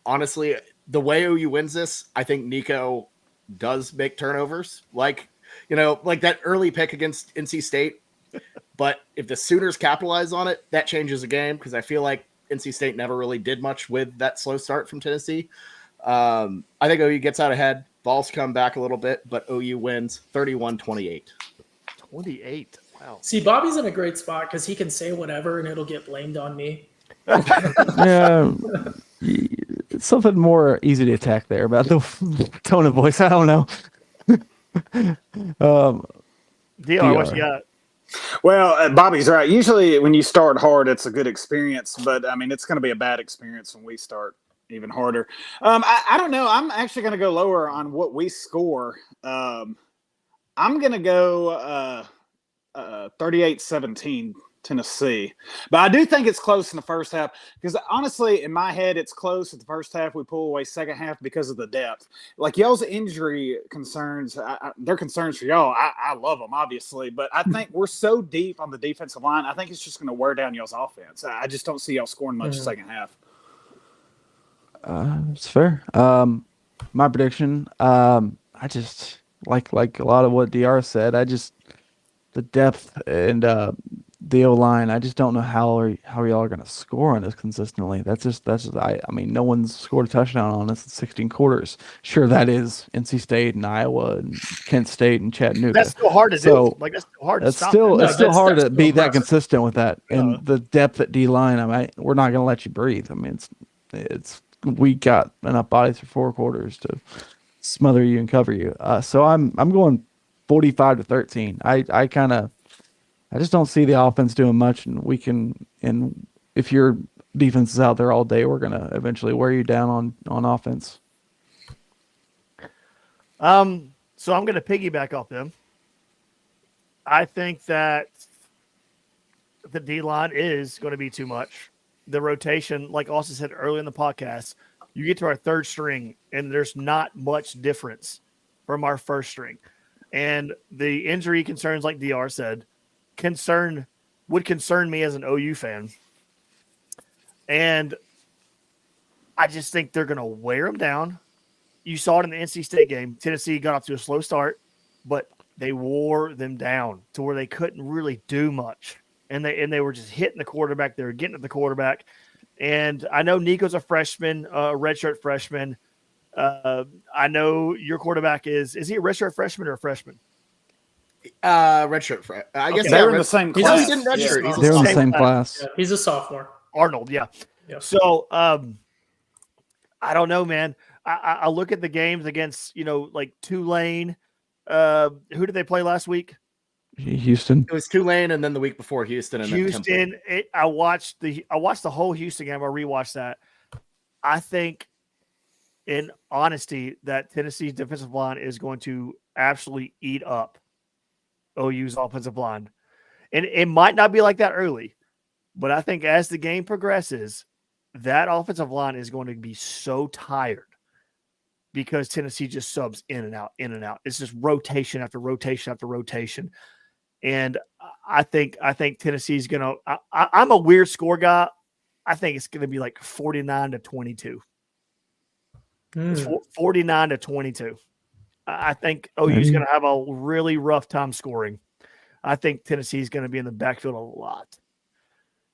honestly, the way OU wins this, I think Nico does make turnovers, like that early pick against NC State. But if the Sooners capitalize on it, that changes the game because I feel like NC State never really did much with that slow start from Tennessee. I think OU gets out ahead. Vols come back a little bit, but OU wins 31-28. 28. Wow. See, Bobby's in a great spot because he can say whatever and it'll get blamed on me. Yeah, it's something more easy to attack there about the tone of voice. I don't know. DR, what you got? Well, Bobby's right. Usually when you start hard, it's a good experience, but I mean, it's going to be a bad experience when we start even harder. I don't know. I'm actually going to go lower on what we score. I'm going to go 38-17 Tennessee. But I do think it's close in the first half because honestly, in my head, it's close at the first half. We pull away second half because of the depth. Like y'all's injury concerns, they're concerns for y'all. I love them, obviously. But I think we're so deep on the defensive line, I think it's just going to wear down y'all's offense. I just don't see y'all scoring much second half. It's fair. My prediction, I just like a lot of what DR said. The depth and the O-line, I just don't know how y'all are going to score on this consistently. That's just I mean, no one's scored a touchdown on us in 16 quarters. Sure, that is NC State and Iowa and Kent State and Chattanooga. That's still hard to do. Like that's still hard to stop. It's still hard to be that consistent with that. And the depth at D-line, I mean, we're not going to let you breathe. I mean, we got enough bodies for 4 quarters to smother you and cover you. So I'm going 45-13. I just don't see the offense doing much, and if your defense is out there all day, we're gonna eventually wear you down on offense. So I'm gonna piggyback off them. I think that the D line is going to be too much. The rotation, like Austin said earlier in the podcast, You get to our third string, and there's not much difference from our first string. And the injury concerns, like DR said, would concern me as an OU fan. And I just think they're going to wear them down. You saw it in the NC State game. Tennessee got off to a slow start, but they wore them down to where they couldn't really do much. And they were just hitting the quarterback. They were getting at the quarterback. And I know Nico's a freshman, a redshirt freshman. I know your quarterback is he a redshirt freshman or a freshman? Redshirt. I guess they were in the same class. He didn't redshirt. Yeah. They're in the same class. Yeah, he's a sophomore. Arnold, yeah. So I don't know, man. I look at the games against, like Tulane. Who did they play last week? Houston. It was Tulane, and then the week before Houston. And Houston. I watched the whole Houston game. I rewatched that. I think, in honesty, that Tennessee's defensive line is going to absolutely eat up OU's offensive line, and it might not be like that early, but I think as the game progresses, that offensive line is going to be so tired because Tennessee just subs in and out, in and out. It's just rotation after rotation after rotation. And I think Tennessee's going to – I'm a weird score guy. I think it's going to be like 49-22. 49-22. I think OU's going to have a really rough time scoring. I think Tennessee's going to be in the backfield a lot.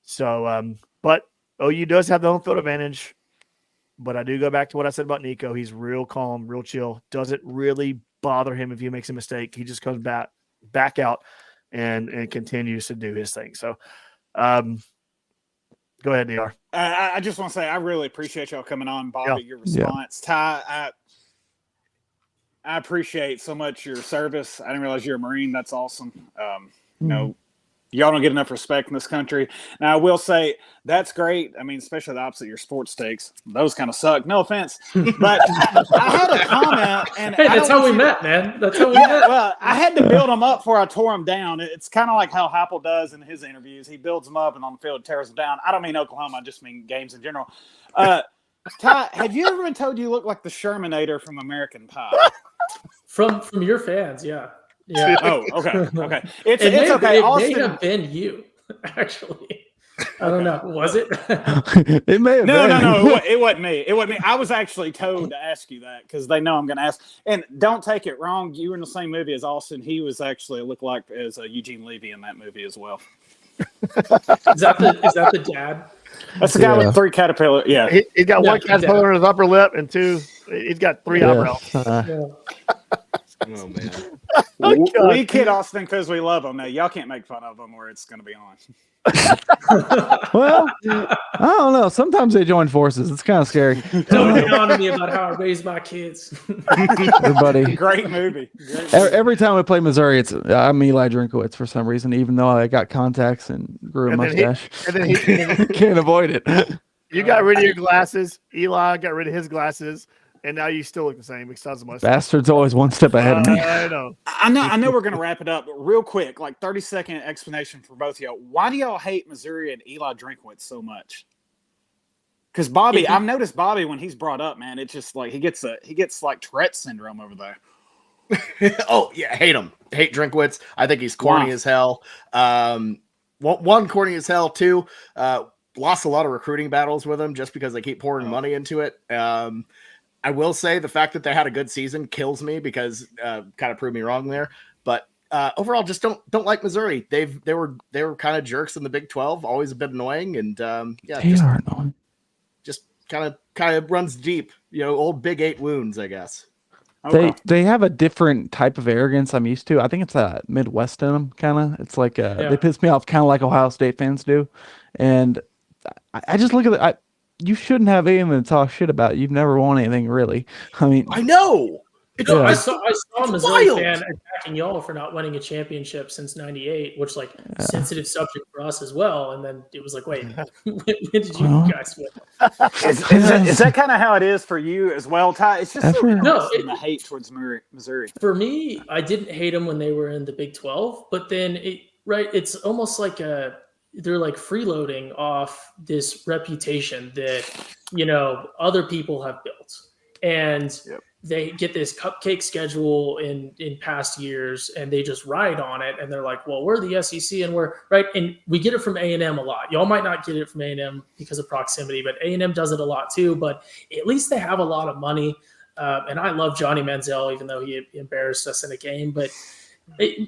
So, but OU does have the home field advantage. But I do go back to what I said about Nico. He's real calm, real chill. Doesn't really bother him if he makes a mistake. He just comes back out and continues to do his thing. So go ahead, DR. I just want to say I really appreciate y'all coming on, Bobby, your response. Ty, I appreciate so much your service. I didn't realize you're a Marine. That's awesome. Y'all don't get enough respect in this country. Now, I will say that's great. I mean, especially the opposite of your sports takes. Those kind of suck. No offense. But I had a comment. And hey, that's how we met, man. That's how we met. Well, I had to build them up before I tore them down. It's kind of like how Heupel does in his interviews. He builds them up and on the field tears them down. I don't mean Oklahoma. I just mean games in general. Ty, have you ever been told you look like the Shermanator from American Pie? From your fans, yeah. Yeah. Oh, okay. It's okay. Austin, it may have been you, actually. I don't know. Was it? It may have been. No. It wasn't me. I was actually told to ask you that because they know I'm going to ask. And don't take it wrong. You were in the same movie as Austin. He was actually looked like as Eugene Levy in that movie as well. Is that the dad? That's the guy with 3 caterpillars. Yeah. He's got 1 caterpillar in his upper lip and 2. He's got 3 eyebrows. Oh, man. We kid Austin because we love him. Now, y'all can't make fun of him or it's going to be on. Well, I don't know. Sometimes they join forces. It's kind of scary. Don't get on to me about how I raised my kids. Everybody. Great movie. Every time we play Missouri, I'm Eli Drinkowitz for some reason, even though I got contacts and grew a mustache. Can't avoid it. You got rid of your glasses. Eli got rid of his glasses. And now you still look the same besides the mustache. Bastard's always one step ahead of me. I know. I know we're going to wrap it up, but real quick, like 30-second explanation for both of y'all. Why do y'all hate Missouri and Eli Drinkowitz so much? Because Bobby, I've noticed Bobby when he's brought up, man, it's just like he gets like Tourette syndrome over there. Oh yeah, hate him. Hate Drinkwitz. I think he's corny as hell. One, corny as hell. 2, lost a lot of recruiting battles with him just because they keep pouring money into it. I will say the fact that they had a good season kills me because kind of proved me wrong there. But overall, just don't like Missouri. They were kind of jerks in the Big 12, always a bit annoying, and they are annoying. Just kind of runs deep, old Big 8 wounds, I guess. Okay. They have a different type of arrogance I'm used to. I think it's that Midwest in them, kind of. It's like they piss me off, kind of like Ohio State fans do, and I just look at it. You shouldn't have anything to talk shit about. You've never won anything, really. I mean, I know. I saw a Missouri fan attacking y'all for not winning a championship since '98, which sensitive subject for us as well. And then it was like, wait, when did you guys win? Is that kind of how it is for you as well, Ty? It's just the hate towards Missouri. For me, I didn't hate them when they were in the Big 12, but then it's almost like they're like freeloading off this reputation that other people have built. And they get this cupcake schedule in past years, and they just ride on it. And they're like, well, we're the SEC, and we're right. And we get it from A&M a lot. Y'all might not get it from A&M because of proximity, but A&M does it a lot too. But at least they have a lot of money. And I love Johnny Manziel, even though he embarrassed us in a game. But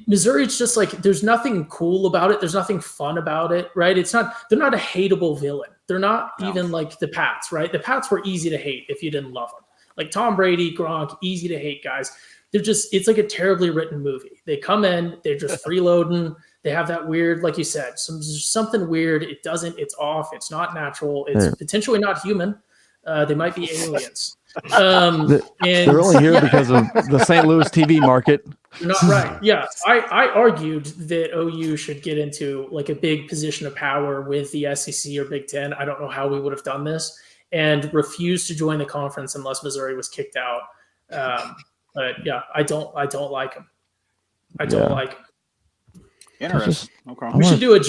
Missouri, it's just like there's nothing cool about it. There's nothing fun about it, right? They're not a hateable villain. They're not even like the Pats, right? The Pats were easy to hate if you didn't love them. Like Tom Brady, Gronk, easy to hate guys. It's like a terribly written movie. They come in, they're just freeloading. They have that weird, like you said, something weird. It's off. It's not natural. It's potentially not human. They might be aliens. They're only here because of the St. Louis TV market. Not right. Yeah. I argued that OU should get into like a big position of power with the SEC or Big Ten. I don't know how we would have done this, and refused to join the conference unless Missouri was kicked out. But yeah, I don't like them. I don't like them. Interesting. Okay. We should do a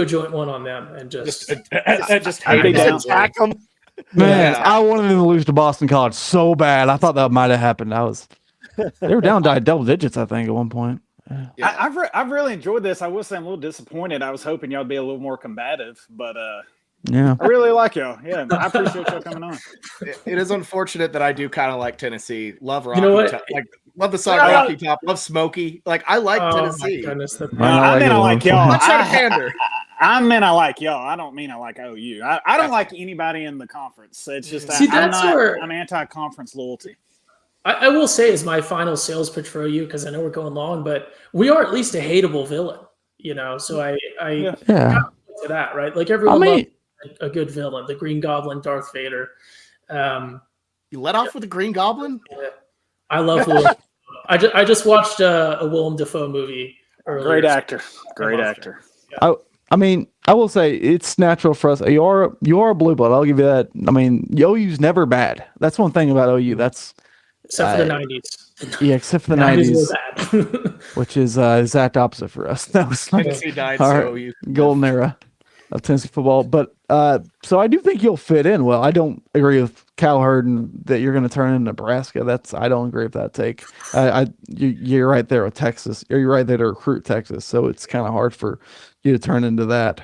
joint one on them and just attack them. Man, I wanted them to lose to Boston College so bad. I thought that might have happened. They were down by double digits, I think, at one point. Yeah. I've really enjoyed this. I will say I'm a little disappointed. I was hoping y'all would be a little more combative, but I really like y'all. Yeah, I appreciate y'all coming on. It is unfortunate that I do kind of like Tennessee. Love Rocky. Love the song Rocky Top. Love Smokey. Like I like Tennessee. I mean, I like y'all. I mean, I like y'all. I don't mean I like OU. I don't like anybody in the conference. It's just I'm anti-conference loyalty. I will say as my final sales pitch for OU, because I know we're going long, but we are at least a hateable villain, So I to that, right? Like everyone loves a good villain, the Green Goblin, Darth Vader. You let off with the Green Goblin? Yeah. I love Willem. I just watched a Willem Dafoe movie earlier. Great actor. Yeah. I mean, I will say it's natural for us. You are a blue blood. I'll give you that. I mean, OU's never bad. That's one thing about OU. That's except for the 90s. Yeah, except for the 90s, which is exact opposite for us. That was Tennessee died, so OU golden era of Tennessee football. But so I do think you'll fit in well. I don't agree with Cowherd and that you're going to turn in Nebraska. I don't agree with that take. You're right there with Texas. Or you're right there to recruit Texas. So it's kind of hard for you to turn into that.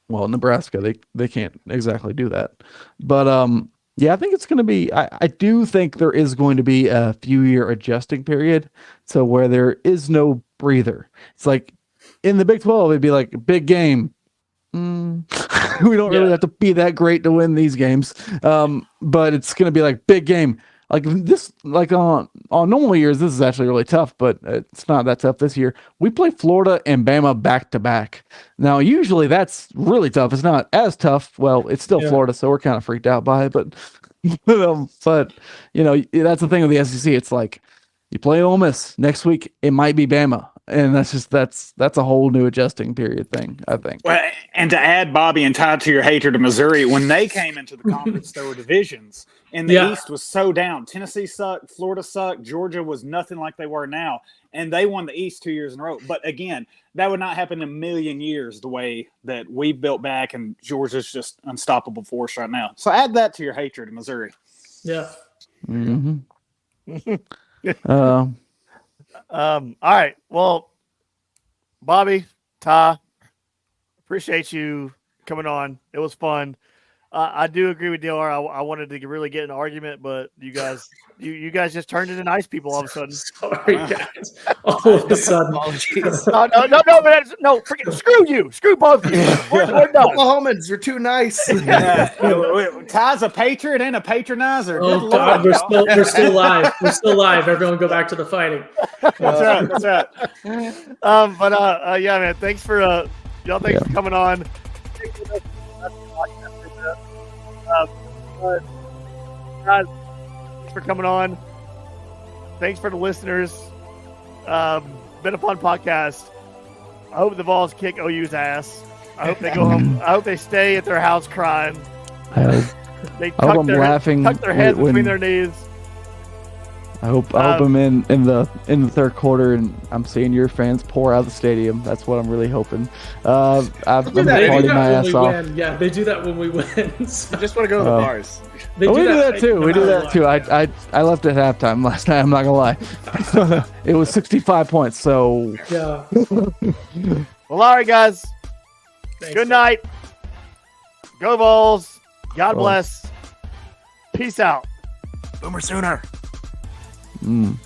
Well, Nebraska, they can't exactly do that. But yeah, I think it's going to be. I do think there is going to be a few-year adjusting period, so where there is no breather. It's like in the Big 12, it'd be like big game. We don't really have to be that great to win these games, but it's going to be like big game. Like this, like on normal years, this is actually really tough, but it's not that tough this year. We play Florida and Bama back to back. Now, usually that's really tough. It's not as tough. Well, it's still Florida, so we're kind of freaked out by it. But that's the thing with the SEC. It's like you play Ole Miss next week, it might be Bama, and that's a whole new adjusting period thing, I think. Well, and to add, Bobby, and tied to your hatred of Missouri, when they came into the conference, there were divisions. And the East was so down. Tennessee sucked. Florida sucked. Georgia was nothing like they were now. And they won the East 2 years in a row. But again, that would not happen in a million years the way that we built back, and Georgia's just unstoppable force right now. So add that to your hatred of Missouri. Yeah. Mm-hmm. All right. Well, Bobby, Ty, appreciate you coming on. It was fun. I do agree with DLR. I wanted to really get an argument, but you guys just turned into nice people all of a sudden. Sorry, guys. All of a sudden. No, freaking screw you. Screw both of you. We're done. Oklahomans, you're too nice. Ty's a patriot and a patronizer. Oh, God, we're still live. We're still live. Everyone go back to the fighting. That's right. Yeah, man, thanks for y'all. Thanks for coming on. Guys, thanks for coming on. Thanks for the listeners. Been a fun podcast. I hope the Vols kick OU's ass. I hope they go home. I hope they stay at their house crying. They tuck their heads between their knees. I hope I'm in the third quarter and I'm seeing your fans pour out of the stadium. That's what I'm really hoping. I'm partying my ass off. Yeah, they do that when we win. So. I just want to go to the bars. We do that too. We do that too. I left at halftime last night. I'm not gonna lie. It was 65 points. So yeah. Well, all right, guys. Thanks, good night. Go Vols. God bless. Peace out. Boomer Sooner. Mm.